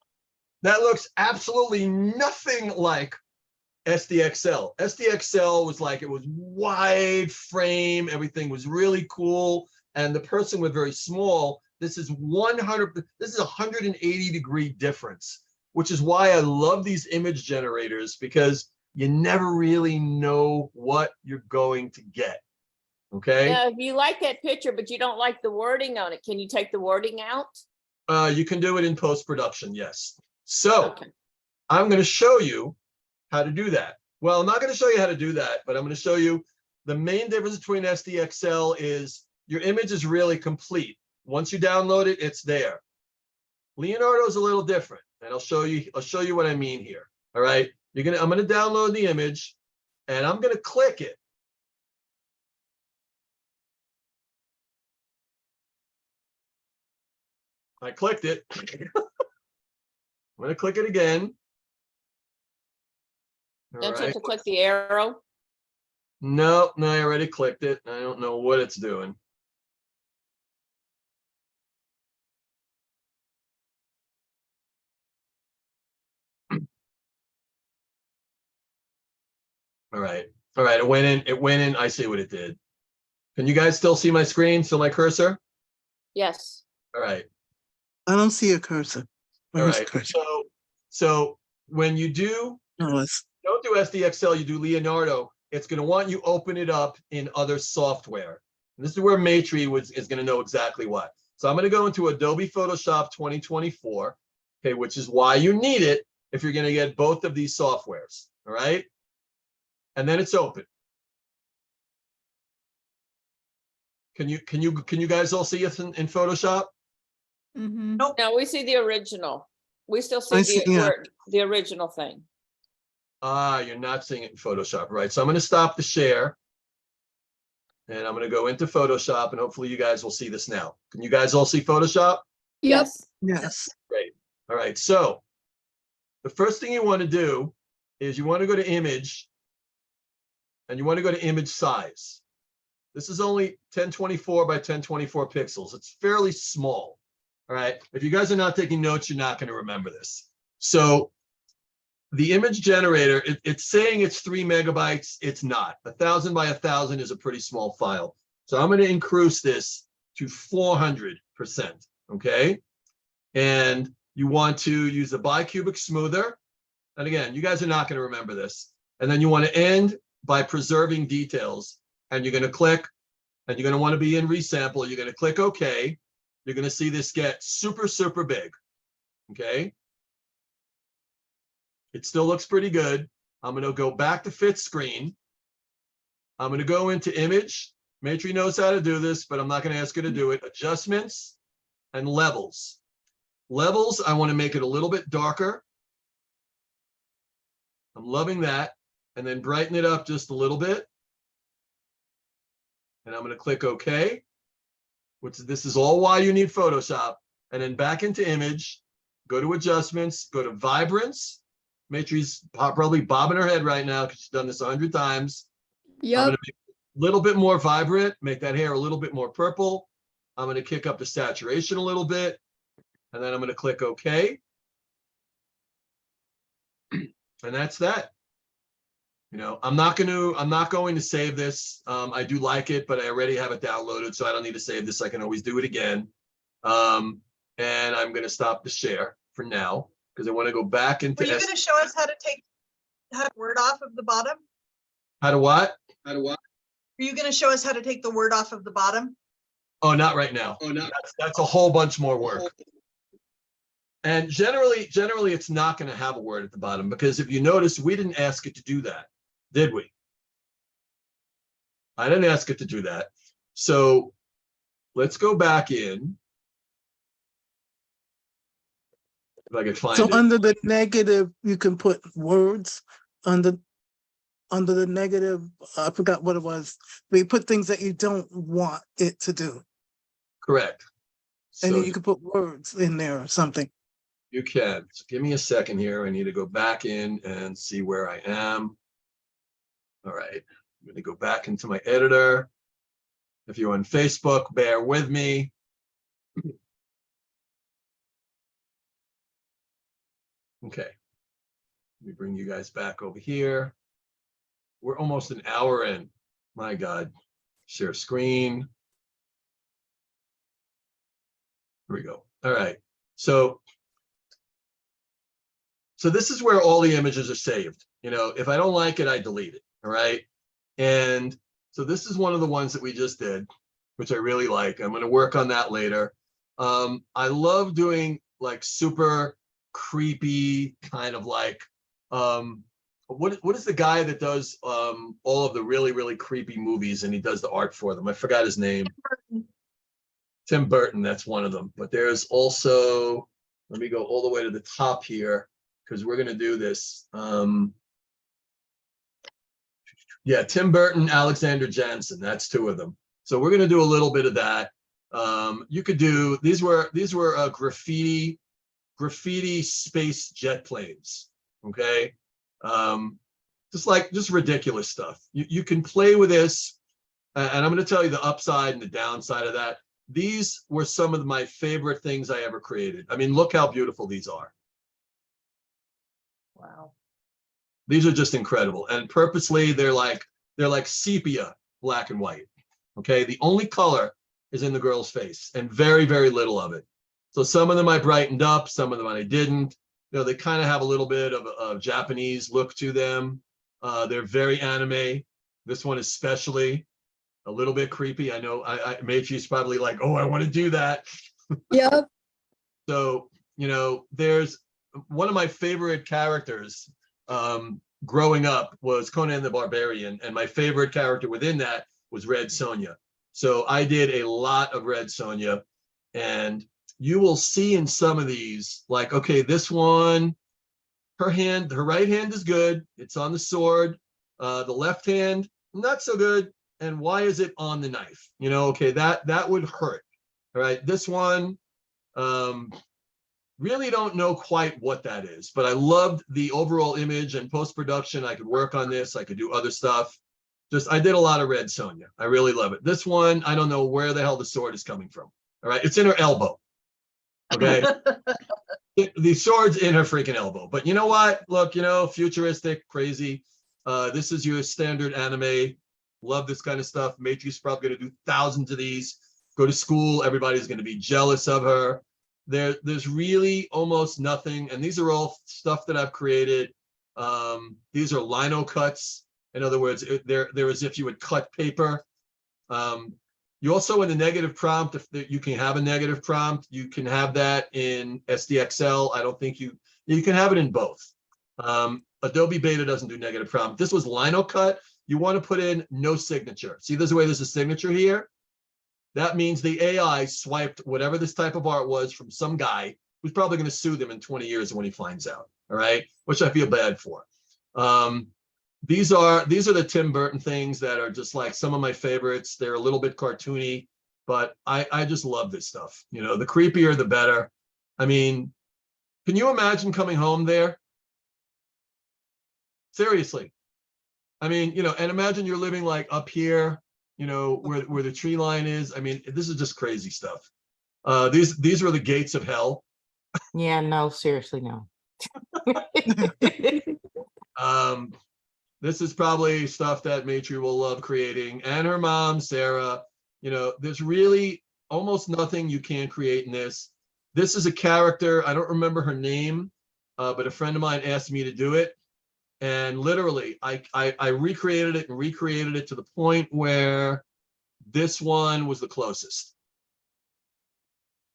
[SPEAKER 1] That looks absolutely nothing like SDXL. SDXL was like, it was wide frame. Everything was really cool. And the person was very small. This is 180-degree difference, which is why I love these image generators, because you never really know what you're going to get. Okay.
[SPEAKER 2] Now, if you like that picture, but you don't like the wording on it, can you take the wording out?
[SPEAKER 1] You can do it in post-production. Yes. So
[SPEAKER 2] Okay.
[SPEAKER 1] I'm going to show you how to do that. Well, I'm not going to show you how to do that, but I'm going to show you the main difference between SDXL is your image is really complete. Once you download it, it's there. Leonardo is a little different, and I'll show you what I mean here. All right. I'm going to download the image, and I'm going to click it. I clicked it. I'm going to click it again. All
[SPEAKER 2] Don't you
[SPEAKER 1] right.
[SPEAKER 2] have to click the arrow?
[SPEAKER 1] No, I already clicked it. I don't know what it's doing. All right. It went in. I see what it did. Can you guys still see my screen? Still my cursor?
[SPEAKER 2] Yes.
[SPEAKER 1] All right.
[SPEAKER 3] I don't see a cursor.
[SPEAKER 1] All
[SPEAKER 3] Where's the
[SPEAKER 1] right.
[SPEAKER 3] cursor?
[SPEAKER 1] So when you don't do SDXL, you do Leonardo, it's going to want you open it up in other software. And this is where Matri is going to know exactly what. So I'm going to go into Adobe Photoshop 2024, okay, which is why you need it if you're going to get both of these softwares. All right. And then it's open. Can you guys all see it in Photoshop?
[SPEAKER 5] Mm-hmm.
[SPEAKER 4] Nope.
[SPEAKER 2] No, we see the original. We still see
[SPEAKER 3] I see, yeah.
[SPEAKER 2] the original thing.
[SPEAKER 1] You're not seeing it in Photoshop, right? So I'm going to stop the share. And I'm going to go into Photoshop, and hopefully you guys will see this now. Can you guys all see Photoshop?
[SPEAKER 5] Yep.
[SPEAKER 3] Yes.
[SPEAKER 1] Great. All right. So the first thing you want to do is you want to go to image, and you want to go to image size. This is only 1024 by 1024 pixels. It's fairly small. All right. If you guys are not taking notes, you're not going to remember this. So the image generator, it's saying it's 3 megabytes. It's not. 1,000 by 1,000 is a pretty small file. So I'm going to increase this to 400%. Okay. And you want to use the bicubic smoother. And again, you guys are not going to remember this. And then you want to end by preserving details. And you're going to click, and you're going to want to be in resample. You're going to click OK. You're going to see this get super, super big. Okay. It still looks pretty good. I'm going to go back to fit screen. I'm going to go into image. Matri knows how to do this, but I'm not going to ask her to do it. Adjustments and levels. Levels, I want to make it a little bit darker. I'm loving that. And then brighten it up just a little bit. And I'm going to click OK. This is all why you need Photoshop. And then back into image, go to adjustments, go to vibrance. Matri's probably bobbing her head right now because she's done this 100 times. I'm
[SPEAKER 5] Yep.
[SPEAKER 1] going to make it a little bit more vibrant, make that hair a little bit more purple. I'm going to kick up the saturation a little bit, and then I'm going to click OK. And that's that. You know, I'm not going to save this. I do like it, but I already have it downloaded, so I don't need to save this. I can always do it again. And I'm going to stop the share for now, because I want to go back into.
[SPEAKER 4] Were you going to show us how to take Word off of the bottom?
[SPEAKER 1] How to what?
[SPEAKER 4] Are you going to show us how to take the word off of the bottom?
[SPEAKER 1] Oh, not right now. Oh, no. That's a whole bunch more work. And generally, it's not going to have a word at the bottom, because if you notice, we didn't ask it to do that, did we? I didn't ask it to do that. So let's go back in. If I can find
[SPEAKER 3] So
[SPEAKER 1] it.
[SPEAKER 3] under the negative, you can put words under the negative. I forgot what it was. But you put things that you don't want it to do.
[SPEAKER 1] Correct.
[SPEAKER 3] And
[SPEAKER 1] So
[SPEAKER 3] then you can put words in there or something.
[SPEAKER 1] you can. So give me a second here. I need to go back in and see where I am. All right. I'm going to go back into my editor. If you're on Facebook, bear with me. Okay. Let me bring you guys back over here. We're almost an hour in. My God. Share screen. Here we go. All right. So this is where all the images are saved. You know, if I don't like it, I delete it. All right. And so this is one of the ones that we just did, which I really like. I'm going to work on that later. I love doing like super creepy kind of like, what is the guy that does all of the really, really creepy movies, and he does the art for them? I forgot his name. Tim Burton, that's one of them. But there's also, let me go all the way to the top here, because we're going to do this. Yeah, Tim Burton, Alexander Jansen, that's two of them. So we're going to do a little bit of that. You could do, these were graffiti space jet planes, okay? Just ridiculous stuff. You can play with this, and I'm going to tell you the upside and the downside of that. These were some of my favorite things I ever created. I mean, look how beautiful these are.
[SPEAKER 2] Wow.
[SPEAKER 1] These are just incredible. And purposely, they're like sepia, black and white. Okay. The only color is in the girl's face, and very, very little of it. So some of them I brightened up, some of them I didn't. You know, they kind of have a little bit of a Japanese look to them. They're very anime. This one especially. A little bit creepy. I know Matri's probably like, oh, I want to do that.
[SPEAKER 5] Yep.
[SPEAKER 1] So, you know, there's one of my favorite characters growing up was Conan the Barbarian, and my favorite character within that was Red Sonja. So I did a lot of Red Sonja, and you will see in some of these, like, okay, this one, her right hand is good. It's on the sword. The left hand, not so good. and why is it on the knife? You know, okay, that would hurt. All right, this one, really don't know quite what that is, but I loved the overall image and post-production. I could work on this. I could do other stuff. Just, I did a lot of red Sonia. I really love it. This one, I don't know where the hell the sword is coming from. All right, it's in her elbow. Okay. The sword's in her freaking elbow. But you know what? Look, you know, futuristic, crazy. This is your standard anime. Love this kind of stuff. Matrix is probably going to do thousands of these. Go to school, everybody's going to be jealous of her. There's really almost nothing, and these are all stuff that I've created. These are lino cuts. In other words, they're as if you would cut paper. You also, in the negative prompt, if you can have a negative prompt, you can have that in SDXL. I don't think you can have it in both. Adobe Beta doesn't do negative prompt. This was lino cut. You want to put in no signature. See, there's a way there's a signature here. That means the AI swiped whatever this type of art was from some guy who's probably going to sue them in 20 years when he finds out. All right, which I feel bad for. These are the Tim Burton things that are just like some of my favorites. They're a little bit cartoony, but I just love this stuff. You know, the creepier, the better. I mean, can you imagine coming home there? Seriously. I mean, you know, and imagine you're living like up here, you know, where the tree line is. I mean, this is just crazy stuff. These were the gates of hell.
[SPEAKER 8] Yeah, no, seriously, no.
[SPEAKER 1] This is probably stuff that Matri will love creating, and her mom, Sarah. You know, there's really almost nothing you can't create in this. This is a character. I don't remember her name, but a friend of mine asked me to do it. And literally, I recreated it and recreated it to the point where this one was the closest.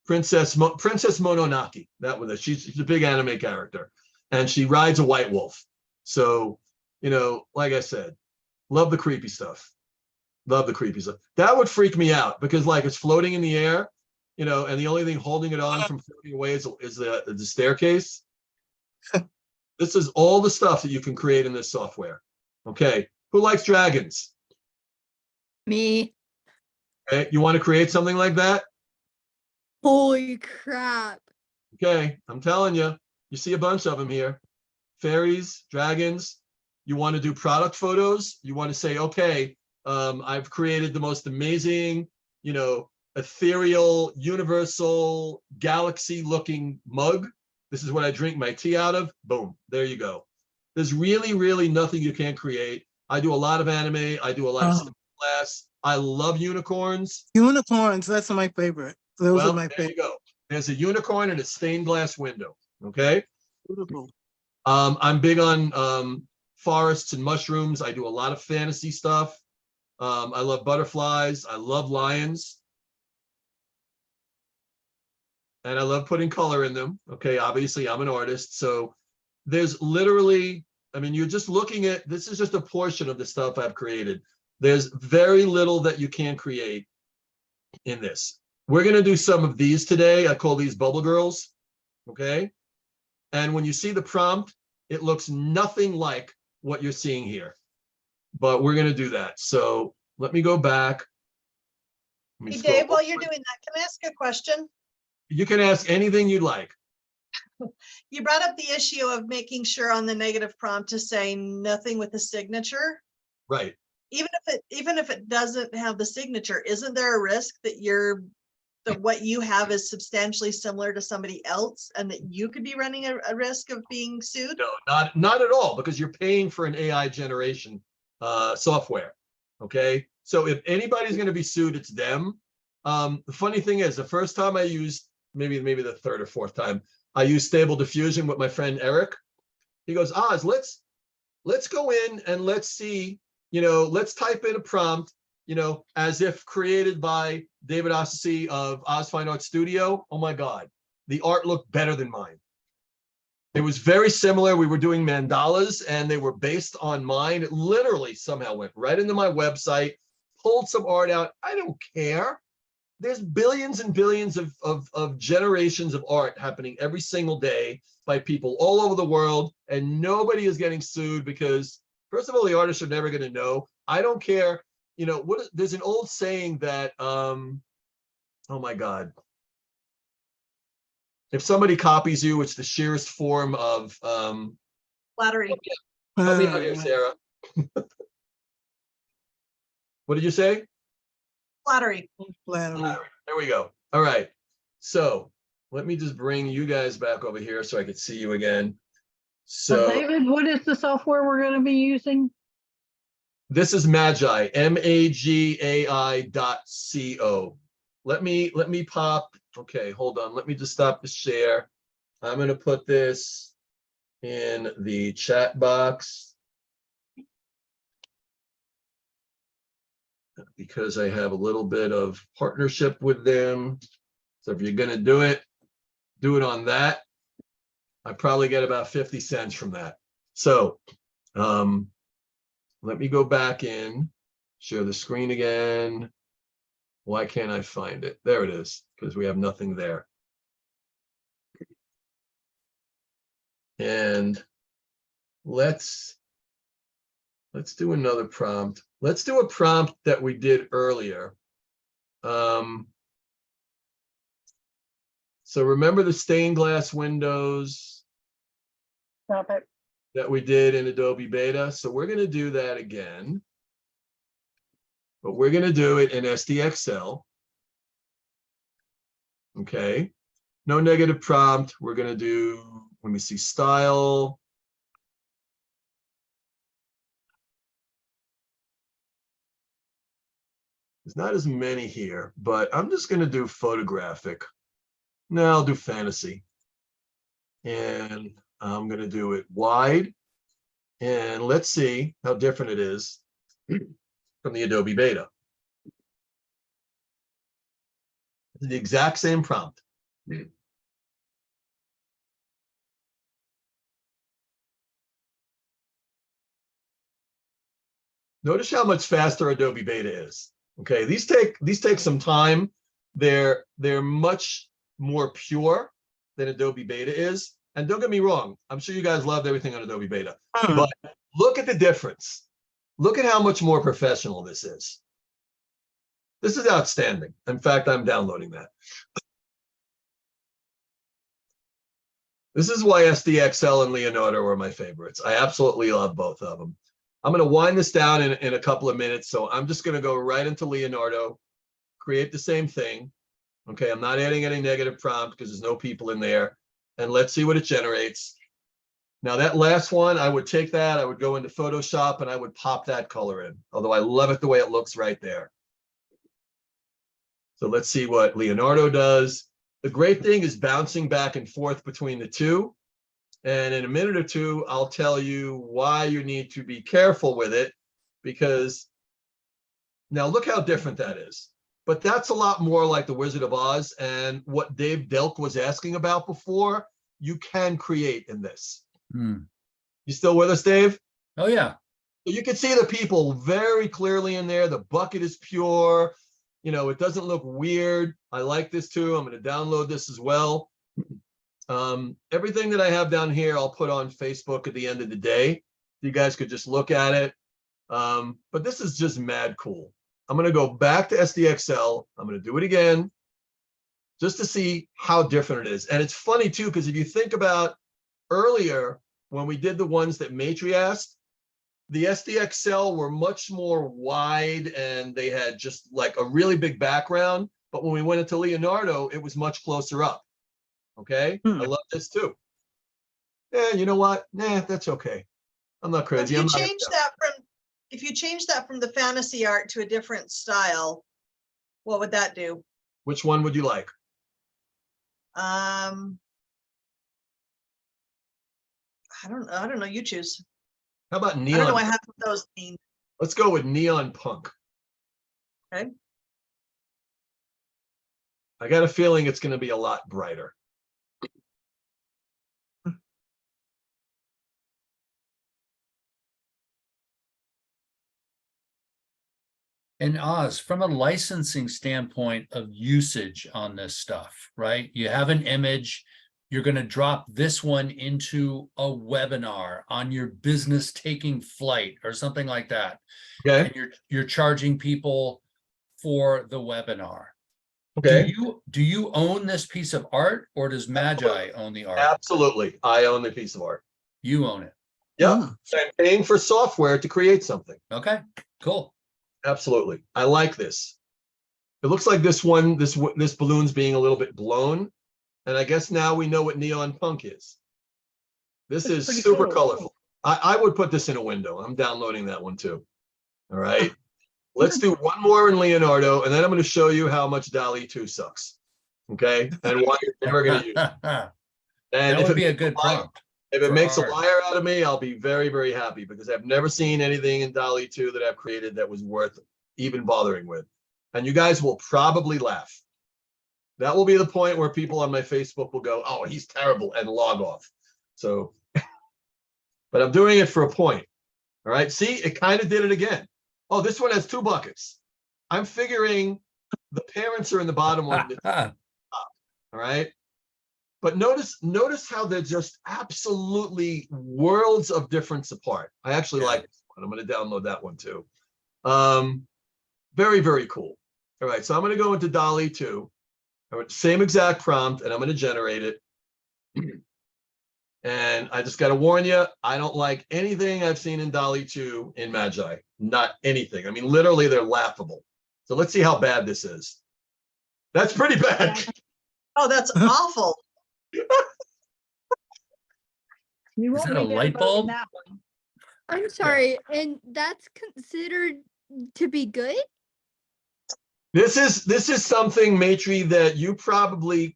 [SPEAKER 1] Princess Mononoke. That was it. She's a big anime character, and she rides a white wolf. So, you know, like I said, love the creepy stuff. Love the creepy stuff. That would freak me out because, like, it's floating in the air, you know, and the only thing holding it on from floating away is the staircase. This is all the stuff that you can create in this software. Okay, who likes dragons?
[SPEAKER 5] Me.
[SPEAKER 1] Okay, you want to create something like that?
[SPEAKER 5] Holy crap.
[SPEAKER 1] Okay, I'm telling you, you see a bunch of them here. Fairies, dragons. You want to do product photos? You want to say, okay, I've created the most amazing, you know, ethereal, universal, galaxy-looking mug. This is what I drink my tea out of. Boom, there you go. There's really, really nothing you can't create. I do a lot of anime. I do a lot of class. I love unicorns.
[SPEAKER 3] Unicorns, that's my favorite. Those are my
[SPEAKER 1] there you
[SPEAKER 3] favorite.
[SPEAKER 1] go. There's a unicorn and a stained glass window. Okay.
[SPEAKER 3] Beautiful.
[SPEAKER 1] I'm big on forests and mushrooms. I do a lot of fantasy stuff. I love butterflies. I love lions. And I love putting color in them. Okay, obviously I'm an artist. So there's literally, I mean, you're just looking at, this is just a portion of the stuff I've created. There's very little that you can create in this. We're gonna do some of these today. I call these bubble girls, okay? And when you see the prompt, it looks nothing like what you're seeing here, but we're gonna do that. So let me go back. Let me
[SPEAKER 4] Hey,
[SPEAKER 1] scroll
[SPEAKER 4] Dave, while
[SPEAKER 1] up.
[SPEAKER 4] you're doing that, can I ask a question?
[SPEAKER 1] You can ask anything you'd like.
[SPEAKER 4] You brought up the issue of making sure on the negative prompt to say nothing with a signature.
[SPEAKER 1] Right.
[SPEAKER 4] Even if it doesn't have the signature, isn't there a risk that what you have is substantially similar to somebody else and that you could be running a risk of being sued?
[SPEAKER 1] No, not at all, because you're paying for an AI generation software. Okay. So if anybody's going to be sued, it's them. The funny thing is, the first time I used, maybe the third or fourth time, I used Stable Diffusion with my friend Eric. He goes, Oz, let's go in and let's see, you know, let's type in a prompt, you know, as if created by David Osterczy of Oz Fine Art Studio. Oh my God, the art looked better than mine. It was very similar. We were doing mandalas and they were based on mine. It literally somehow went right into my website, pulled some art out. I don't care. There's billions and billions of generations of art happening every single day by people all over the world, and nobody is getting sued because, first of all, the artists are never going to know. I don't care, you know, there's an old saying that, oh my God. If somebody copies you, it's the sheerest form of,
[SPEAKER 4] Flattery.
[SPEAKER 1] help me out here, Sarah. What did you say?
[SPEAKER 4] Flattery.
[SPEAKER 3] Flattery.
[SPEAKER 1] There we go. All right. So let me just bring you guys back over here so I could see you again.
[SPEAKER 9] So
[SPEAKER 1] So
[SPEAKER 9] David, what is the software we're going to be using?
[SPEAKER 1] this is Magai, Magai.co. Let me pop. Okay, hold on. Let me just stop the share. I'm going to put this in the chat box because I have a little bit of partnership with them. So if you're going to do it on that. I probably get about 50 cents from that. So let me go back in, share the screen again. Why can't I find it? There it is, because we have nothing there. And let's do another prompt. Let's do a prompt that we did earlier. So remember the stained glass windows
[SPEAKER 9] Stop it.
[SPEAKER 1] that we did in Adobe Beta? So we're going to do that again. But we're going to do it in SDXL. Okay. No negative prompt. We're going to do, let me see, style. There's not as many here, but I'm just going to do photographic. No, I'll do fantasy. And I'm going to do it wide. And let's see how different it is from the Adobe Beta. It's the exact same prompt. Notice how much faster Adobe Beta is. Okay, these take some time. They're much more pure than Adobe Beta is. And don't get me wrong, I'm sure you guys loved everything on Adobe Beta. But look at the difference. Look at how much more professional this is. This is outstanding. In fact, I'm downloading that. This is why SDXL and Leonardo are my favorites. I absolutely love both of them. I'm going to wind this down in a couple of minutes. So I'm just going to go right into Leonardo, create the same thing. Okay, I'm not adding any negative prompt because there's no people in there. And let's see what it generates. Now that last one, I would take that, I would go into Photoshop and I would pop that color in. Although I love it the way it looks right there. So let's see what Leonardo does. The great thing is bouncing back and forth between the two. And in a minute or two, I'll tell you why you need to be careful with it, because now look how different that is. But that's a lot more like the Wizard of Oz, and what Dave Delk was asking about before, you can create in this. You still with us, Dave?
[SPEAKER 6] Oh, yeah.
[SPEAKER 1] So you can see the people very clearly in there. The bucket is pure. You know, it doesn't look weird. I like this too. I'm going to download this as well. Everything that I have down here, I'll put on Facebook at the end of the day. You guys could just look at it. But this is just mad cool. I'm going to go back to SDXL. I'm going to do it again just to see how different it is. And it's funny too, because if you think about earlier when we did the ones that Matri asked, the SDXL were much more wide and they had just like a really big background. But when we went into Leonardo, it was much closer up. Okay, I love this too. Yeah, you know what? Nah, that's okay. I'm not crazy.
[SPEAKER 4] If you change that from the fantasy art to a different style, what would that do?
[SPEAKER 1] Which one would you like?
[SPEAKER 4] I don't know. You choose.
[SPEAKER 1] How about
[SPEAKER 4] I don't
[SPEAKER 1] neon?
[SPEAKER 4] know. I have those themed.
[SPEAKER 1] Let's go with neon punk.
[SPEAKER 4] Okay.
[SPEAKER 1] I got a feeling it's going to be a lot brighter.
[SPEAKER 6] And Oz, from a licensing standpoint of usage on this stuff, right? You have an image, you're going to drop this one into a webinar on your business taking flight or something like that.
[SPEAKER 1] Okay.
[SPEAKER 6] And you're charging people for the webinar.
[SPEAKER 1] Okay.
[SPEAKER 6] Do you own this piece of art, or does Magi own the art?
[SPEAKER 1] Absolutely. I own the piece of art.
[SPEAKER 6] You own it.
[SPEAKER 1] Yep.
[SPEAKER 3] Mm.
[SPEAKER 1] I'm paying for software to create something.
[SPEAKER 6] Okay, cool.
[SPEAKER 1] Absolutely. I like this. It looks like this one, this balloon's being a little bit blown. And I guess now we know what neon punk is. This
[SPEAKER 9] That's
[SPEAKER 1] is
[SPEAKER 9] pretty
[SPEAKER 1] super
[SPEAKER 9] cool.
[SPEAKER 1] colorful. I would put this in a window. I'm downloading that one too. All right. Let's do one more in Leonardo, and then I'm going to show you how much DALL-E 2 sucks. Okay. And why you're never going to use it.
[SPEAKER 6] That
[SPEAKER 1] And
[SPEAKER 6] would be a good
[SPEAKER 1] liar-
[SPEAKER 6] prompt.
[SPEAKER 1] if it
[SPEAKER 6] for
[SPEAKER 1] makes a
[SPEAKER 6] art.
[SPEAKER 1] liar out of me, I'll be very, very happy because I've never seen anything in DALL-E 2 that I've created that was worth even bothering with. And you guys will probably laugh. That will be the point where people on my Facebook will go, oh, he's terrible, and log off. So, but I'm doing it for a point. All right. See, it kind of did it again. Oh, this one has 2 buckets. I'm figuring the parents are in the bottom one. All right. But notice how they're just absolutely worlds of difference apart. I actually
[SPEAKER 6] Yeah.
[SPEAKER 1] like this one. I'm going to download that one too. Very, very cool. All right. So I'm going to go into DALL-E 2. Same exact prompt, and I'm going to generate it. And I just got to warn you, I don't like anything I've seen in DALL-E 2 in Magi. Not anything. I mean, literally, they're laughable. So let's see how bad this is. That's pretty bad.
[SPEAKER 4] Oh, that's awful.
[SPEAKER 9] You
[SPEAKER 6] Is
[SPEAKER 9] won't
[SPEAKER 6] that a
[SPEAKER 9] make
[SPEAKER 6] light
[SPEAKER 9] anybody
[SPEAKER 6] bulb?
[SPEAKER 9] that one.
[SPEAKER 5] I'm sorry, and that's considered to be good?
[SPEAKER 1] This is something, Matri, that you probably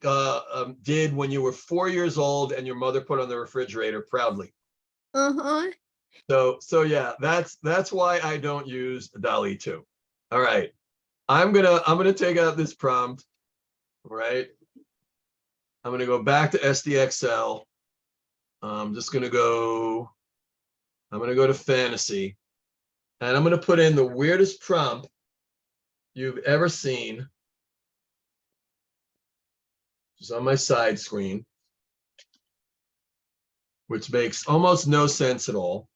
[SPEAKER 1] did when you were 4 years old and your mother put on the refrigerator proudly.
[SPEAKER 5] Uh-huh.
[SPEAKER 1] So yeah, that's why I don't use DALL-E 2. All right. I'm gonna take out this prompt. Right. I'm gonna go back to SDXL. I'm gonna go to fantasy. And I'm gonna put in the weirdest prompt you've ever seen. Just on my side screen, which makes almost no sense at all.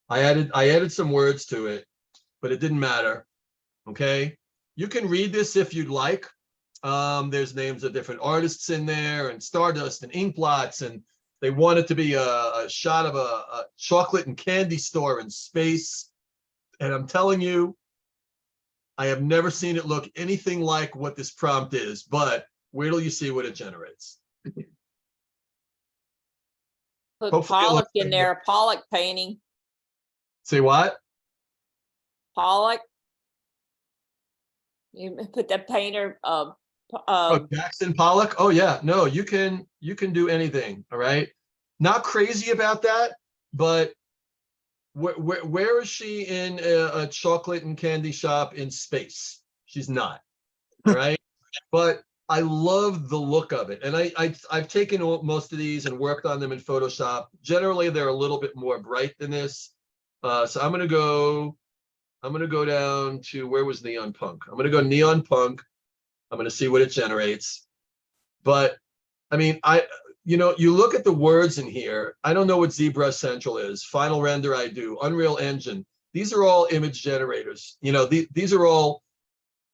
[SPEAKER 1] I added some words to it, but it didn't matter. Okay. You can read this if you'd like. There's names of different artists in there and Stardust and ink blots, and they want it to be a shot of a chocolate and candy store in space. And I'm telling you, I have never seen it look anything like what this prompt is, but wait till you see what it generates.
[SPEAKER 2] Put
[SPEAKER 1] Hopefully it
[SPEAKER 2] Pollock
[SPEAKER 1] looks
[SPEAKER 2] in
[SPEAKER 1] good.
[SPEAKER 2] there, Pollock painting,
[SPEAKER 1] Say what?
[SPEAKER 2] Pollock. You put the painter,
[SPEAKER 1] Oh, Jackson Pollock. Oh yeah, no, you can do anything. All right, not crazy about that, but where is she in a chocolate and candy shop in space? She's not. All right, but I love the look of it, and I've taken most of these and worked on them in Photoshop. Generally, they're a little bit more bright than this. So I'm gonna go down to, where was Neon Punk? I'm gonna go Neon Punk. I'm going to see what it generates. But I mean, you look at the words in here. I don't know what ZBrush Central is. Final Render, I do. Unreal Engine. These are all image generators. These are all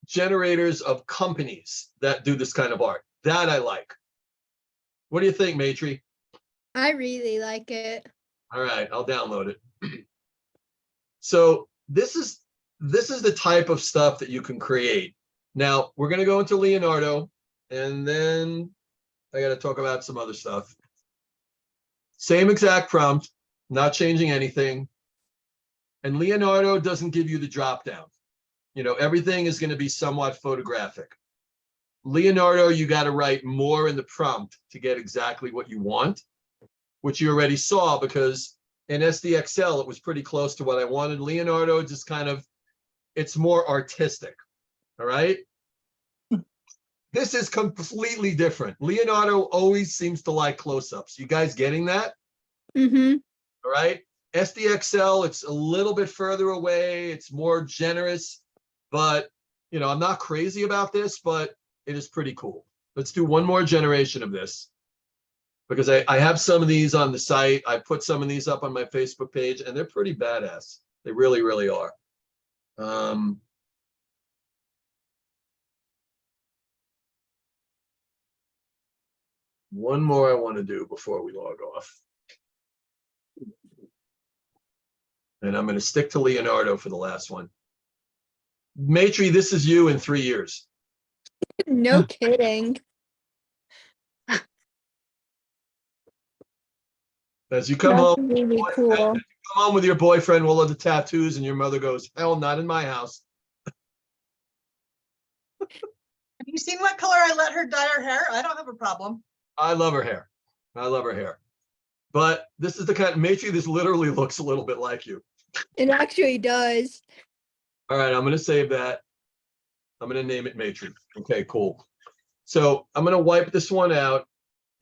[SPEAKER 1] generators of companies that do this kind of art. That I like. What do you think, Matri?
[SPEAKER 5] I really like it.
[SPEAKER 1] All right, I'll download it. So this is the type of stuff that you can create. Now we're going to go into Leonardo, and then I got to talk about some other stuff. Same exact prompt, not changing anything. And Leonardo doesn't give you the drop down. Everything is going to be somewhat photographic. Leonardo, you got to write more in the prompt to get exactly what you want, which you already saw, because in SDXL, it was pretty close to what I wanted. Leonardo just kind of, it's more artistic. All right. This is completely different. Leonardo always seems to like close-ups. You guys getting that?
[SPEAKER 5] Mm-hmm.
[SPEAKER 1] All right. SDXL, it's a little bit further away. It's more generous, but I'm not crazy about this, but it is pretty cool. Let's do one more generation of this. because I have some of these on the site. I put some of these up on my Facebook page, and they're pretty badass. They really, really are. One more I want to do before we log off. And I'm going to stick to Leonardo for the last one. Matri, this is you in 3 years.
[SPEAKER 5] No kidding.
[SPEAKER 1] As you come
[SPEAKER 5] That's
[SPEAKER 1] home,
[SPEAKER 5] really
[SPEAKER 1] as
[SPEAKER 5] cool.
[SPEAKER 1] you come home with your boyfriend, we'll have the tattoos, and your mother goes, hell, not in my house.
[SPEAKER 4] Have you seen what color I let her dye her hair? I don't have a problem.
[SPEAKER 1] I love her hair. I love her hair. But this is the kind of, Matri, this literally looks a little bit like you.
[SPEAKER 5] It actually does.
[SPEAKER 1] All right, I'm going to save that. I'm going to name it Matri. Okay, cool. So I'm going to wipe this one out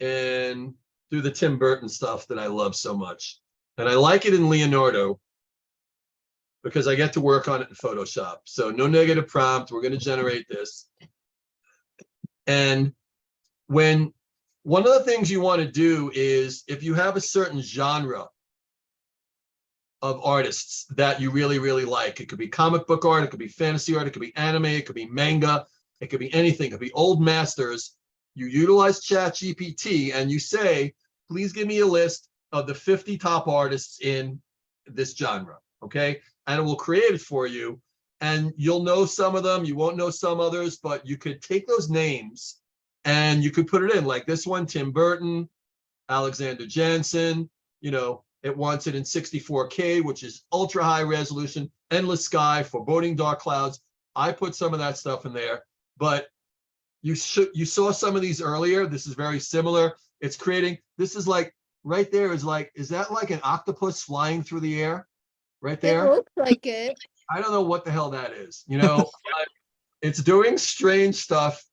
[SPEAKER 1] and do the Tim Burton stuff that I love so much. And I like it in Leonardo because I get to work on it in Photoshop. So no negative prompt. We're going to generate this. And when one of the things you want to do is if you have a certain genre of artists that you really, really like, it could be comic book art, it could be fantasy art, it could be anime, it could be manga, it could be anything, it could be old masters. You utilize ChatGPT and you say, please give me a list of the 50 top artists in this genre, okay? And it will create it for you. And you'll know some of them, you won't know some others, but you could take those names and you could put it in, like this one, Tim Burton, Alexander Jansen, you know, it wants it in 64K, which is ultra high resolution, endless sky, foreboding dark clouds. I put some of that stuff in there, but you saw some of these earlier. This is very similar. It's creating, this is like, right there is like, is that like an octopus flying through the air? Right there?
[SPEAKER 5] It looks like it.
[SPEAKER 1] I don't know what the hell that is, you know, but it's doing strange stuff,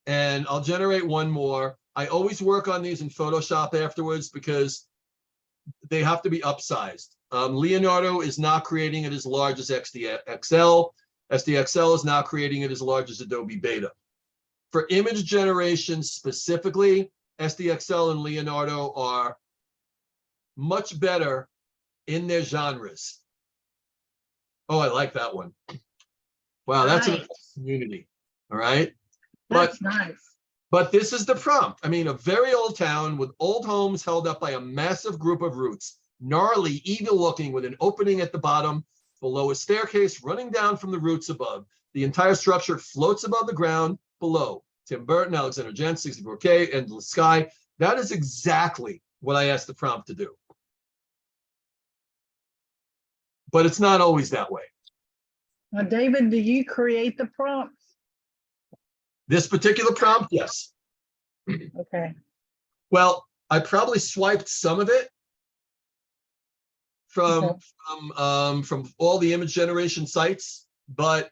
[SPEAKER 1] and I'll generate one more. I always work on these in Photoshop afterwards because they have to be upsized. Leonardo is not creating it as large as SDXL. SDXL is now creating it as large as Adobe Beta. For image generation specifically, SDXL and Leonardo are much better in their genres. Oh, I like that one. Wow, that's a
[SPEAKER 9] Nice.
[SPEAKER 1] community. All right.
[SPEAKER 9] That's nice.
[SPEAKER 1] But this is the prompt. I mean, a very old town with old homes held up by a massive group of roots, gnarly, evil looking, with an opening at the bottom, below a staircase running down from the roots above. The entire structure floats above the ground below. Tim Burton, Alexander Jansen, 64K, endless sky. That is exactly what I asked the prompt to do. But it's not always that way.
[SPEAKER 9] Now, David, do you create the prompts?
[SPEAKER 1] This particular prompt, yes.
[SPEAKER 9] Okay.
[SPEAKER 1] Well, I probably swiped some of it from all the image generation sites, but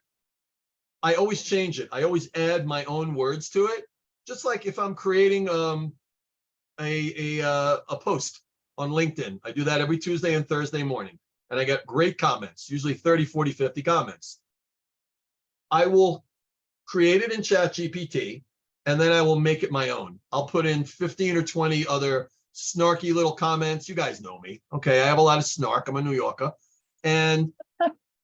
[SPEAKER 1] I always change it. I always add my own words to it. Just like if I'm creating a post on LinkedIn, I do that every Tuesday and Thursday morning, and I get great comments, usually 30, 40, 50 comments. I will create it in ChatGPT, and then I will make it my own. I'll put in 15 or 20 other snarky little comments. You guys know me. Okay, I have a lot of snark. I'm a New Yorker. And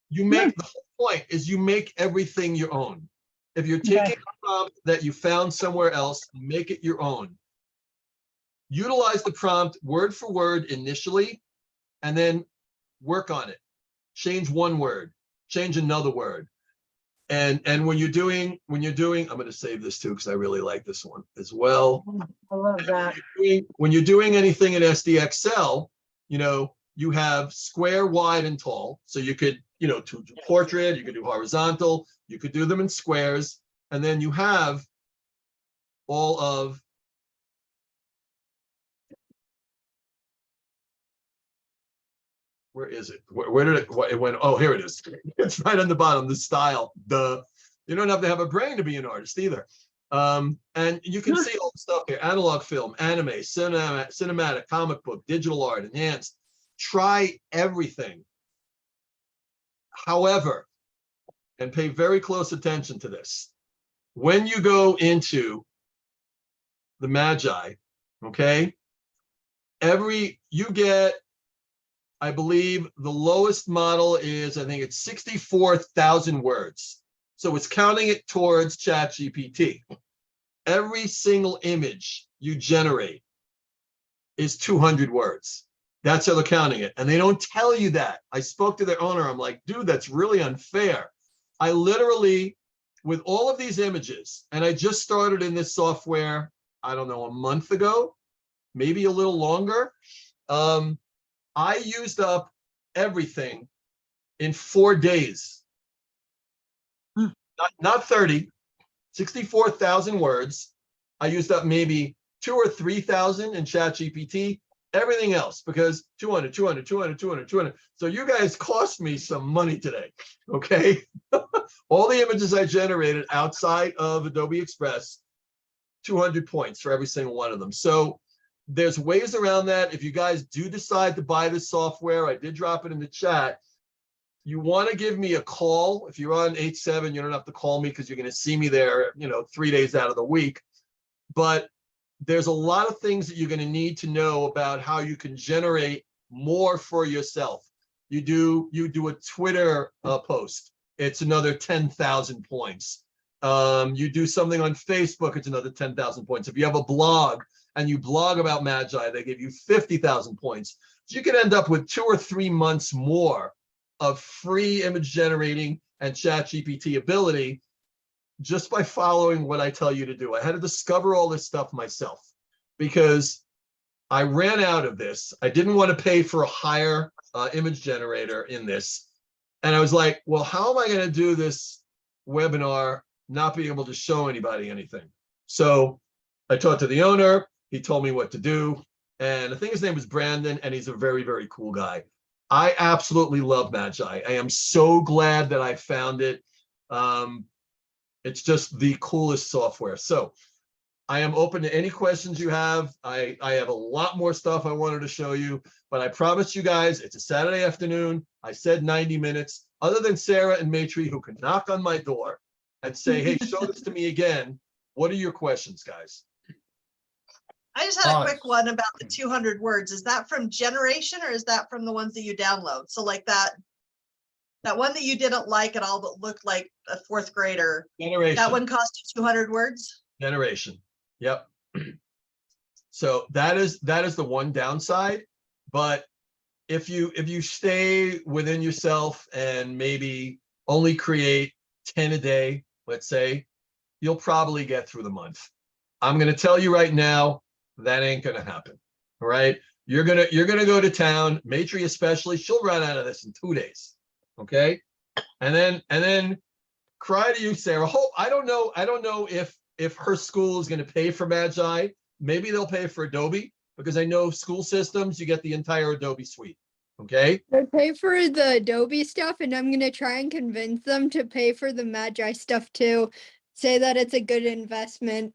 [SPEAKER 1] you make, the whole point is you make everything your own. If you're taking a prompt that you found somewhere else, make it your own. Utilize the prompt word for word initially, and then work on it. Change one word, change another word. And when you're doing, I'm going to save this too, because I really like this one as well.
[SPEAKER 9] I love that.
[SPEAKER 1] When you're doing anything in SDXL, you know, you have square, wide, and tall. So you could, you know, to do portrait, you could do horizontal, you could do them in squares. And then you have all of where is it? Where did it went? Oh, here it is. It's right on the bottom, the style. You don't have to have a brain to be an artist either. And you can see all the stuff here: analog film, anime, cinematic, comic book, digital art, enhanced. Try everything. However, and pay very close attention to this, when you go into the Magai, okay, you get, I believe the lowest model is, I think it's 64,000 words. So it's counting it towards ChatGPT. Every single image you generate is 200 words. That's how they're counting it. And they don't tell you that. I spoke to their owner. I'm like, dude, that's really unfair. I literally, with all of these images, and I just started in this software, I don't know, a month ago, maybe a little longer. I used up everything in 4 days. Not 30, 64,000 words. I used up maybe 2,000 or 3,000 in ChatGPT, everything else, because 200, 200, 200, 200, 200. So you guys cost me some money today, okay? All the images I generated outside of Adobe Express, 200 points for every single one of them. So there's ways around that. If you guys do decide to buy this software, I did drop it in the chat. You want to give me a call. If you're on 87, you don't have to call me because you're going to see me there, 3 days out of the week. But there's a lot of things that you're going to need to know about how you can generate more for yourself. You do a Twitter post, it's another 10,000 points. You do something on Facebook, it's another 10,000 points. If you have a blog and you blog about Magai, they give you 50,000 points. So you can end up with 2 or 3 months more of free image generating and ChatGPT ability just by following what I tell you to do. I had to discover all this stuff myself because I ran out of this. I didn't want to pay for a higher image generator in this. And I was like, well, how am I going to do this webinar not being able to show anybody anything? So I talked to the owner. He told me what to do. And I think his name was Brandon, and he's a very, very cool guy. I absolutely love Magai. I am so glad that I found it. It's just the coolest software. So I am open to any questions you have. I have a lot more stuff I wanted to show you, but I promise you guys, it's a Saturday afternoon. I said 90 minutes. Other than Sarah and Matri, who can knock on my door and say, hey, show this to me again. What are your questions, guys?
[SPEAKER 4] I just had a quick one about the 200 words. Is that from generation or is that from the ones that you download? So like that one that you didn't like at all but looked like a 4th grader.
[SPEAKER 1] Generation.
[SPEAKER 4] That one cost you 200 words?
[SPEAKER 1] Generation. Yep. So that is the one downside. But if you stay within yourself and maybe only create 10 a day, let's say, you'll probably get through the month. I'm going to tell you right now, that ain't going to happen. All right. You're going to go to town, Matri especially, she'll run out of this in 2 days. Okay. And then cry to you, Sarah. I don't know if her school is going to pay for Magai. Maybe they'll pay for Adobe, because I know school systems, you get the entire Adobe suite. Okay.
[SPEAKER 5] They pay for the Adobe stuff, and I'm gonna try and convince them to pay for the Magai stuff too. Say that it's a good investment.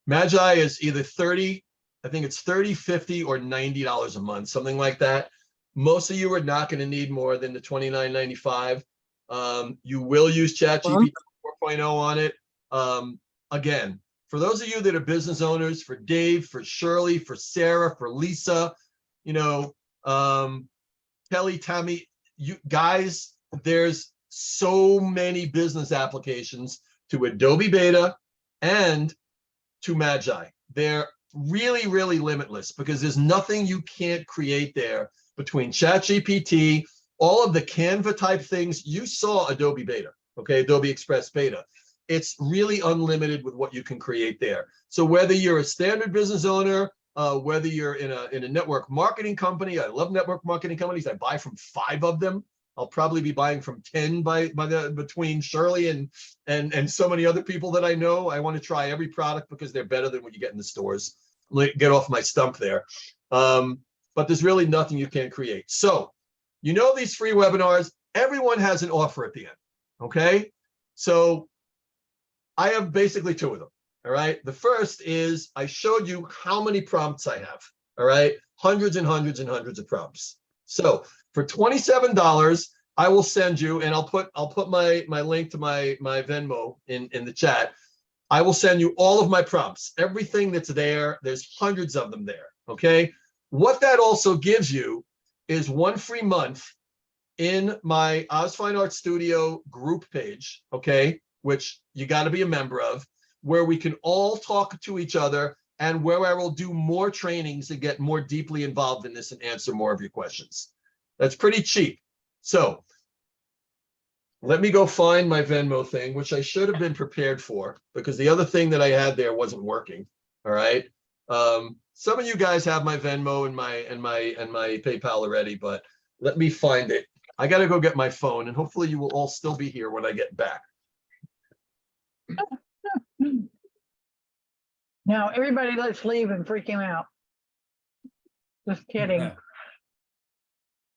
[SPEAKER 1] Magai is either 30, I think it's 30, 50, or $90 a month, something like that. Most of you are not going to need more than the $29.95. You will use ChatGPT 4.0 on it. Again, for those of you that are business owners, for Dave, for Shirley, for Sarah, for Lisa, Kelly, Tammy, you guys, there's so many business applications to Adobe Beta and to Magai. They're really, really limitless because there's nothing you can't create there between ChatGPT, all of the Canva type things. You saw Adobe Beta, okay, Adobe Express Beta. It's really unlimited with what you can create there. So whether you're a standard business owner, whether you're in a network marketing company, I love network marketing companies. I buy from 5 of them. I'll probably be buying from 10 between Shirley and so many other people that I know. I want to try every product because they're better than what you get in the stores. Get off my stump there. But there's really nothing you can't create. So, these free webinars, everyone has an offer at the end. Okay. So I have basically 2 of them. All right. The first is I showed you how many prompts I have. All right. Hundreds and hundreds and hundreds of prompts. So for $27, I will send you, and I'll put my link to my Venmo in the chat. I will send you all of my prompts, everything that's there. There's hundreds of them there. Okay. what that also gives you is 1 free month in my Oz Fine Art Studio group page, okay, which you got to be a member of, where we can all talk to each other and where I will do more trainings and get more deeply involved in this and answer more of your questions. That's pretty cheap. So let me go find my Venmo thing, which I should have been prepared for because the other thing that I had there wasn't working. All right. Some of you guys have my Venmo and my PayPal already, but let me find it. I got to go get my phone, and hopefully you will all still be here when I get back.
[SPEAKER 9] Now, everybody, let's leave and freak him out. Just kidding.
[SPEAKER 6] Yeah.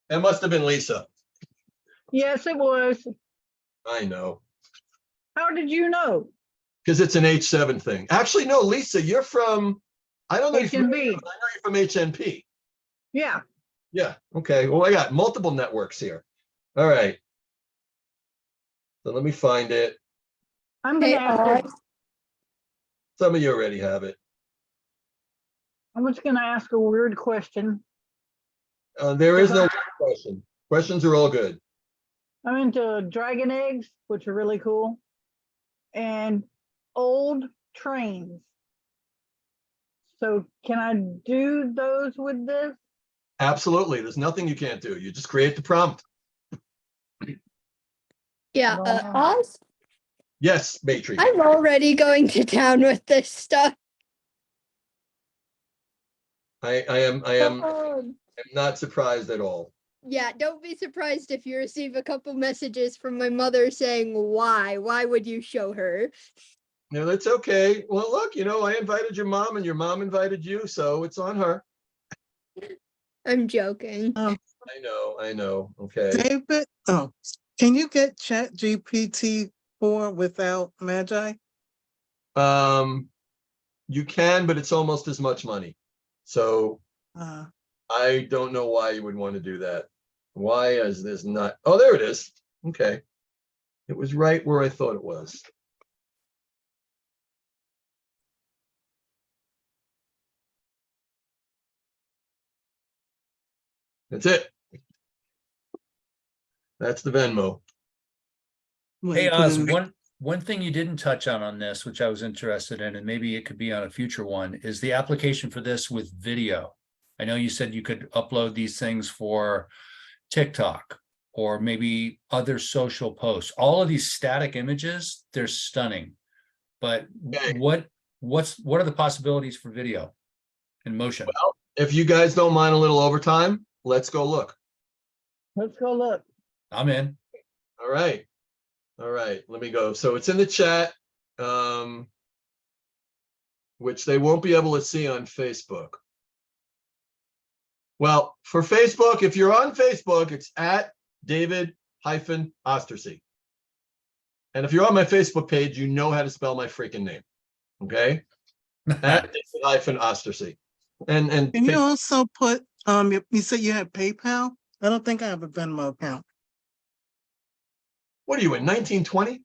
[SPEAKER 1] That must have been Lisa.
[SPEAKER 9] Yes, it was.
[SPEAKER 1] I know.
[SPEAKER 9] How did you know?
[SPEAKER 1] Because it's an H7 thing. Actually, no, Lisa, you're from, I don't know if you're, I know
[SPEAKER 9] HNB.
[SPEAKER 1] you're from HNP.
[SPEAKER 9] Yeah.
[SPEAKER 1] Yeah. Okay. Well, I got multiple networks here. All right. So let me find it.
[SPEAKER 9] I'm gonna ask.
[SPEAKER 1] Some of you already have it.
[SPEAKER 9] I'm just gonna ask a weird question.
[SPEAKER 1] There is no question. Questions are all good.
[SPEAKER 9] I'm into dragon eggs, which are really cool, and old trains. So can I do those with this?
[SPEAKER 1] Absolutely. There's nothing you can't do. You just create the prompt.
[SPEAKER 5] Yeah,
[SPEAKER 9] Wow.
[SPEAKER 5] Oz,
[SPEAKER 1] Yes, Matri.
[SPEAKER 5] I'm already going to town with this stuff.
[SPEAKER 1] I am
[SPEAKER 5] Um,
[SPEAKER 1] not surprised at all.
[SPEAKER 5] Yeah, don't be surprised if you receive a couple messages from my mother saying, why? Why would you show her?
[SPEAKER 1] No, that's okay. Well, look, I invited your mom and your mom invited you, so it's on her.
[SPEAKER 5] I'm joking.
[SPEAKER 1] I know. Okay.
[SPEAKER 3] David, can you get ChatGPT 4 without Magi?
[SPEAKER 1] You can, but it's almost as much money. So I don't know why you would want to do that. Why is this not? Oh, there it is. Okay. It was right where I thought it was. That's it. That's the Venmo.
[SPEAKER 6] Hey, Oz, one thing you didn't touch on this, which I was interested in, and maybe it could be on a future one, is the application for this with video. I know you said you could upload these things for TikTok or maybe other social posts. All of these static images, they're stunning. But
[SPEAKER 1] Okay.
[SPEAKER 6] what are the possibilities for video and motion?
[SPEAKER 1] Well, if you guys don't mind a little overtime, let's go look.
[SPEAKER 9] Let's go look.
[SPEAKER 6] I'm in.
[SPEAKER 1] All right. Let me go. So it's in the chat, which they won't be able to see on Facebook. Well, for Facebook, if you're on Facebook, it's at David-Osterczy. And if you're on my Facebook page, you know how to spell my freaking name. Okay? At David-Osterczy. And
[SPEAKER 3] Can you also put, you said you had PayPal? I don't think I have a Venmo account.
[SPEAKER 1] what are you in 1920?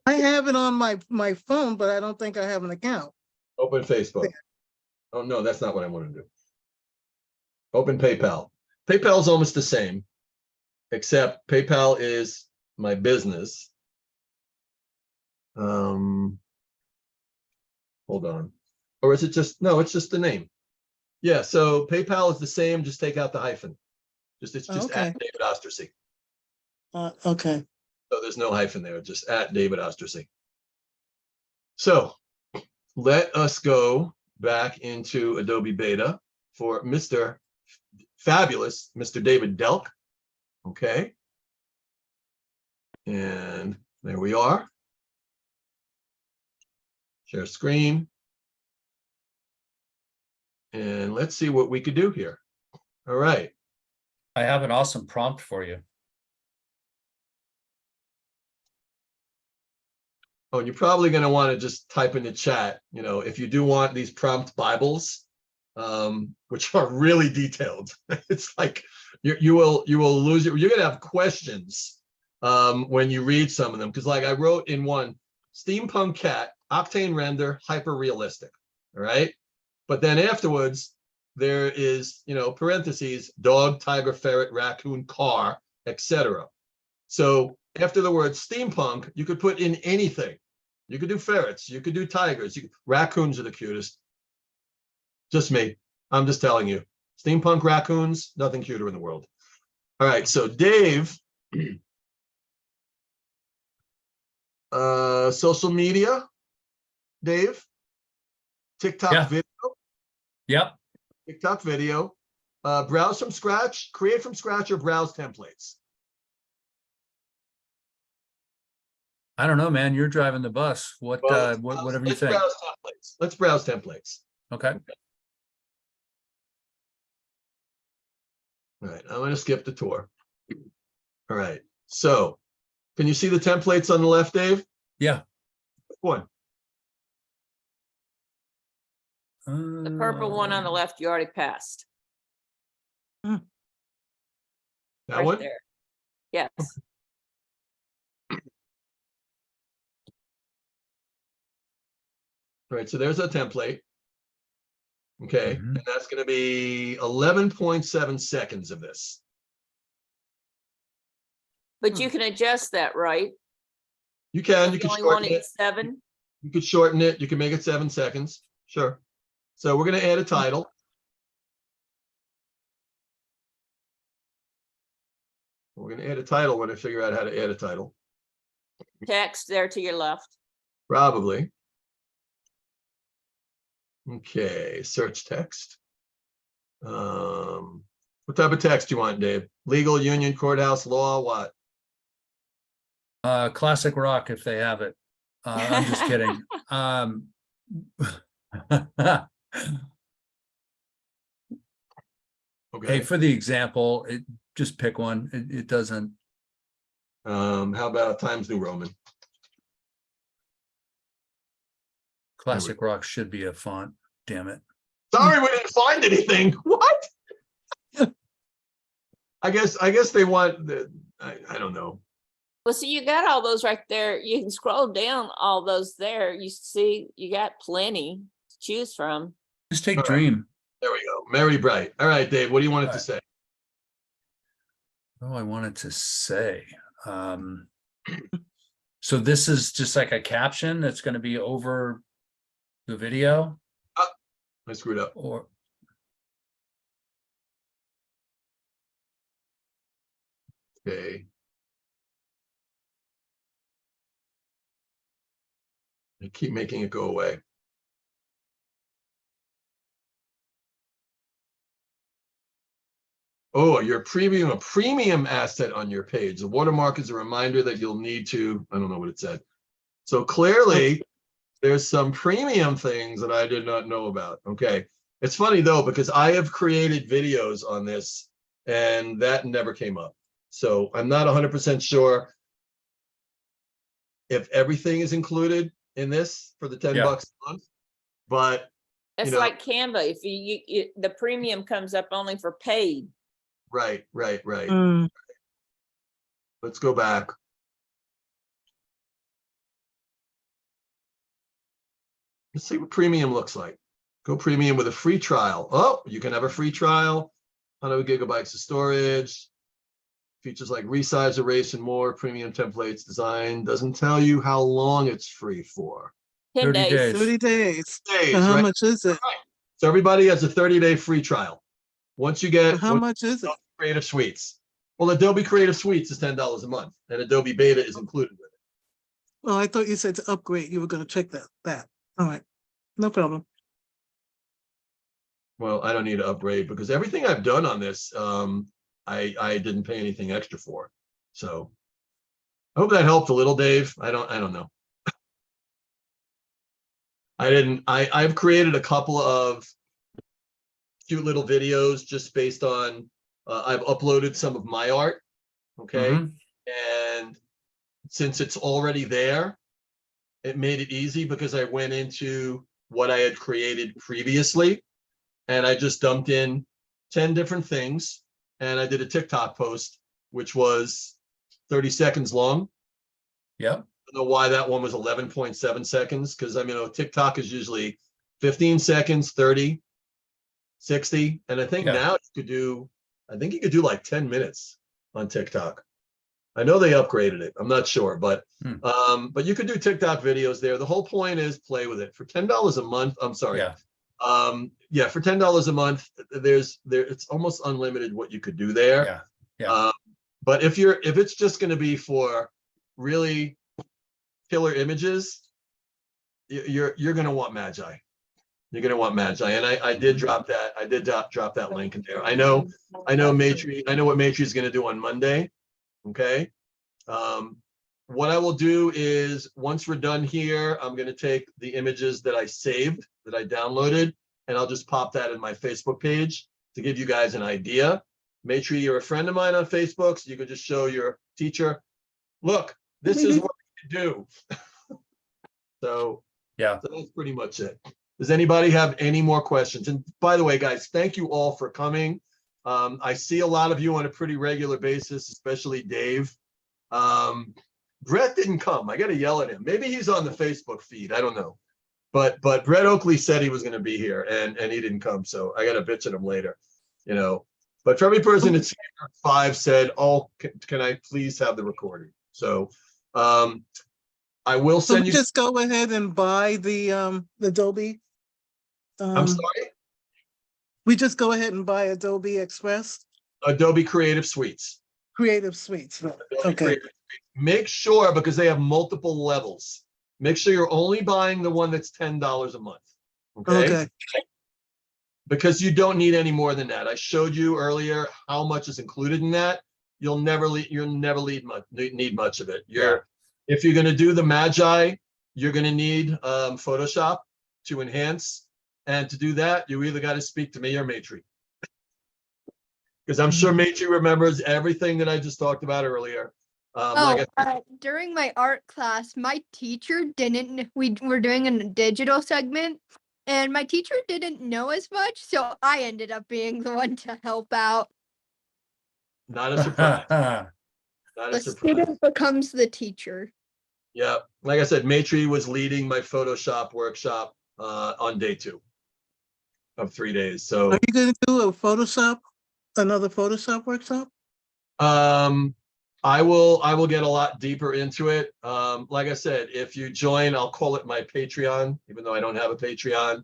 [SPEAKER 3] I have it on my phone, but I don't think I have an account.
[SPEAKER 1] Open Facebook. Oh, no, that's not what I want to do. Open PayPal. PayPal is almost the same, except PayPal is my business. Hold on. Or is it just, no, it's just the name. Yeah, so PayPal is the same, just take out the hyphen. It's just
[SPEAKER 3] Okay.
[SPEAKER 1] at David Osterczy.
[SPEAKER 3] Okay.
[SPEAKER 1] So there's no hyphen there, just at David Osterczy. So let us go back into Adobe Beta for Mr. Fabulous, Mr. David Delk. Okay. And there we are. Share screen. And let's see what we could do here. All right.
[SPEAKER 6] I have an awesome prompt for you.
[SPEAKER 1] Oh, and you're probably going to want to just type in the chat, if you do want these prompt Bibles, which are really detailed. It's like you will lose it. You're going to have questions when you read some of them. Because like I wrote in one, steampunk cat, octane render, hyper realistic. All right. But then afterwards, there is, parentheses, dog, tiger, ferret, raccoon, car, etc. So after the word steampunk, you could put in anything. You could do ferrets, you could do tigers, raccoons are the cutest. Just me. I'm just telling you. Steampunk raccoons, nothing cuter in the world. All right, so Dave, social media, Dave, TikTok
[SPEAKER 6] Yeah.
[SPEAKER 1] video,
[SPEAKER 6] Yep.
[SPEAKER 1] TikTok video, browse from scratch, create from scratch, or browse templates.
[SPEAKER 6] I don't know, man. You're driving the bus.
[SPEAKER 1] Well,
[SPEAKER 6] Whatever you
[SPEAKER 1] let's
[SPEAKER 6] think.
[SPEAKER 1] browse templates. Let's browse templates.
[SPEAKER 6] Okay.
[SPEAKER 1] All right, I'm going to skip the tour. All right, so can you see the templates on the left, Dave?
[SPEAKER 6] Yeah.
[SPEAKER 1] One.
[SPEAKER 2] The purple one on the left, you already passed.
[SPEAKER 1] That
[SPEAKER 2] Right
[SPEAKER 1] one?
[SPEAKER 2] there. Yes.
[SPEAKER 1] All right, so there's a template. Okay,
[SPEAKER 6] Mhm.
[SPEAKER 1] and that's going to be 11.7 seconds of this.
[SPEAKER 2] But you can adjust that, right?
[SPEAKER 1] You can, you
[SPEAKER 2] You
[SPEAKER 1] can
[SPEAKER 2] only
[SPEAKER 1] shorten
[SPEAKER 2] wanted
[SPEAKER 1] it.
[SPEAKER 2] 7.
[SPEAKER 1] You could shorten it. You can make it 7 seconds. Sure. So we're going to add a title. We're going to add a title when I figure out how to add a title.
[SPEAKER 2] Text there to your left.
[SPEAKER 1] Probably. Okay, search text. What type of text do you want, Dave? Legal, union, courthouse, law, what?
[SPEAKER 6] Classic rock if they have it. I'm just kidding.
[SPEAKER 1] Okay.
[SPEAKER 6] Hey, for the example, just pick one. It doesn't.
[SPEAKER 1] How about Times New Roman?
[SPEAKER 6] Classic rock should be a font. Damn it.
[SPEAKER 1] Sorry, we didn't find anything. What? I guess they want the, I don't know.
[SPEAKER 2] Well, see, you got all those right there. You can scroll down all those there. You see, you got plenty to choose from.
[SPEAKER 6] Just take
[SPEAKER 1] All right.
[SPEAKER 6] Dream.
[SPEAKER 1] There we go. Merry Bright. All right, Dave, what do you want it to say?
[SPEAKER 6] Oh, I wanted to say. So this is just like a caption that's going to be over the video,
[SPEAKER 1] I screwed up.
[SPEAKER 6] or
[SPEAKER 1] Okay. I keep making it go away. Oh, you're previewing a premium asset on your page. The watermark is a reminder that you'll need to, I don't know what it said. So clearly there's some premium things that I did not know about. Okay. It's funny though, because I have created videos on this and that never came up. So I'm not 100% sure if everything is included in this for the 10
[SPEAKER 6] Yeah.
[SPEAKER 1] bucks a month, but
[SPEAKER 2] It's
[SPEAKER 1] know-
[SPEAKER 2] like Canva. If the premium comes up only for paid.
[SPEAKER 1] right.
[SPEAKER 3] Mm.
[SPEAKER 1] Let's go back. Let's see what premium looks like. Go premium with a free trial. Oh, you can have a free trial, 100 gigabytes of storage, features like resize, erase, and more, premium templates, design. Doesn't tell you how long it's free for.
[SPEAKER 2] 10
[SPEAKER 6] 30
[SPEAKER 2] days.
[SPEAKER 6] days.
[SPEAKER 3] 30 days.
[SPEAKER 1] Days,
[SPEAKER 3] And how
[SPEAKER 1] right?
[SPEAKER 3] much is it?
[SPEAKER 1] So everybody has a 30-day free trial. Once you get
[SPEAKER 3] How much is it?
[SPEAKER 1] Creative Suites. Well, Adobe Creative Suites is $10 a month, and Adobe Beta is included with it.
[SPEAKER 3] Well, I thought you said to upgrade. You were going to check that. All right. No problem.
[SPEAKER 1] Well, I don't need to upgrade because everything I've done on this, I didn't pay anything extra for. So I hope that helped a little, Dave. I don't know. I've created a couple of cute little videos just based on, I've uploaded some of my art. Okay.
[SPEAKER 6] Mhm.
[SPEAKER 1] And since it's already there, it made it easy because I went into what I had created previously and I just dumped in 10 different things. And I did a TikTok post, which was 30 seconds long.
[SPEAKER 6] Yep.
[SPEAKER 1] I don't know why that one was 11.7 seconds. Cause I mean, TikTok is usually 15 seconds, 30. 60. And I think
[SPEAKER 6] Yeah.
[SPEAKER 1] now I think you could do like 10 minutes on TikTok. I know they upgraded it. I'm not sure, but you could do TikTok videos there. The whole point is play with it for $10 a month. I'm sorry.
[SPEAKER 6] Yeah.
[SPEAKER 1] For $10 a month, it's almost unlimited what you could do there.
[SPEAKER 6] Yeah. Yeah.
[SPEAKER 1] But if it's just going to be for really killer images, you're going to want Magai. You're going to want Magai. And I did drop that. I did drop that link in there. I know Matri. I know what Matri is going to do on Monday. Okay. What I will do is once we're done here, I'm going to take the images that I saved, that I downloaded, and I'll just pop that in my Facebook page to give you guys an idea. Matri, you're a friend of mine on Facebook, so you can just show your teacher, look, this is what you do. So that's pretty much it. Does anybody have any more questions? And by the way, guys, thank you all for coming. I see a lot of you on a pretty regular basis, especially Dave. Brett didn't come. I got to yell at him. Maybe he's on the Facebook feed. I don't know. But Brett Oakley said he was going to be here, and he didn't come. So I got to bitch at him later, you know. But for every person that's here, 5 said, "Oh, can I please have the recording?" So I will
[SPEAKER 3] So
[SPEAKER 1] send
[SPEAKER 3] we
[SPEAKER 1] you.
[SPEAKER 3] just go ahead and buy the Adobe.
[SPEAKER 1] I'm sorry.
[SPEAKER 3] We just go ahead and buy Adobe Express.
[SPEAKER 1] Adobe Creative Suites.
[SPEAKER 3] Creative Suites.
[SPEAKER 1] Adobe
[SPEAKER 3] Okay.
[SPEAKER 1] Creative Suites. Make sure, because they have multiple levels, make sure you're only buying the one that's $10 a month. Okay. Because you don't need any more than that. I showed you earlier how much is included in that. You'll never need much of it. If you're going to do the Magai, you're going to need Photoshop to enhance. And to do that, you either got to speak to me or Matri. Because I'm sure Matri remembers everything that I just talked about earlier.
[SPEAKER 5] During my art class, my teacher didn't, we were doing a digital segment, and my teacher didn't know as much, so I ended up being the one to help out.
[SPEAKER 1] Not a surprise. Not a
[SPEAKER 5] The
[SPEAKER 1] surprise.
[SPEAKER 5] student becomes the teacher.
[SPEAKER 1] Yeah, like I said, Matri was leading my Photoshop workshop on day 2 of 3 days. So
[SPEAKER 3] Are you going to do another Photoshop workshop?
[SPEAKER 1] I will get a lot deeper into it. Like I said, if you join, I'll call it my Patreon, even though I don't have a Patreon.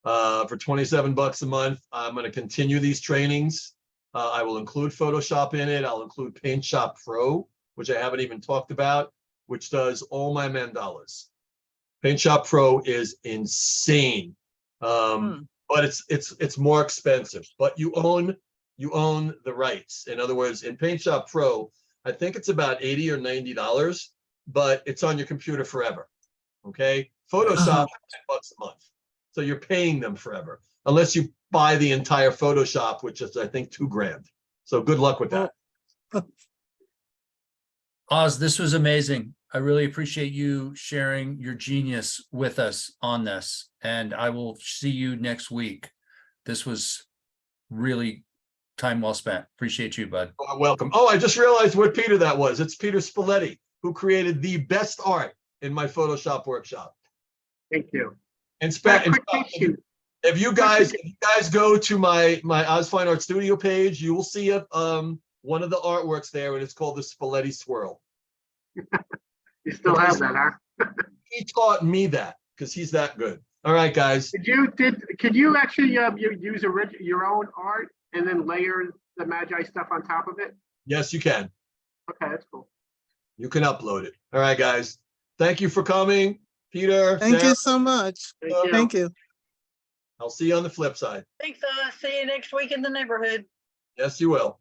[SPEAKER 1] For $27 a month, I'm going to continue these trainings. I will include Photoshop in it. I'll include Paint Shop Pro, which I haven't even talked about, which does all my mandalas. Paint Shop Pro is insane, but it's more expensive. But you own the rights. In other words, in Paint Shop Pro, I think it's about $80 or $90, but it's on your computer forever. Okay, Photoshop $10 a month, so you're paying them forever, unless you buy the entire Photoshop, which is I think $2,000. So good luck with that.
[SPEAKER 6] Oz, this was amazing. I really appreciate you sharing your genius with us on this, and I will see you next week. This was really time well spent. Appreciate you, bud.
[SPEAKER 1] Oh, welcome. Oh, I just realized what Peter that was. It's Peter Spalletti, who created the best art in my Photoshop workshop.
[SPEAKER 10] Thank you.
[SPEAKER 1] And if you guys go to my Oz Fine Art Studio page, you will see one of the artworks there, and it's called the Spalletti Swirl.
[SPEAKER 10] You still have that, huh?
[SPEAKER 1] He taught me that because he's that good. All right, guys.
[SPEAKER 10] Could you actually use your own art and then layer the Magai stuff on top of it?
[SPEAKER 1] Yes, you can.
[SPEAKER 10] Okay, that's cool.
[SPEAKER 1] You can upload it. All right, guys. Thank you for coming, Peter.
[SPEAKER 3] Thank
[SPEAKER 1] Sarah.
[SPEAKER 3] you so much. Thank you.
[SPEAKER 1] I'll see you on the flip side.
[SPEAKER 9] Thanks, see you next week in the neighborhood.
[SPEAKER 1] Yes, you will.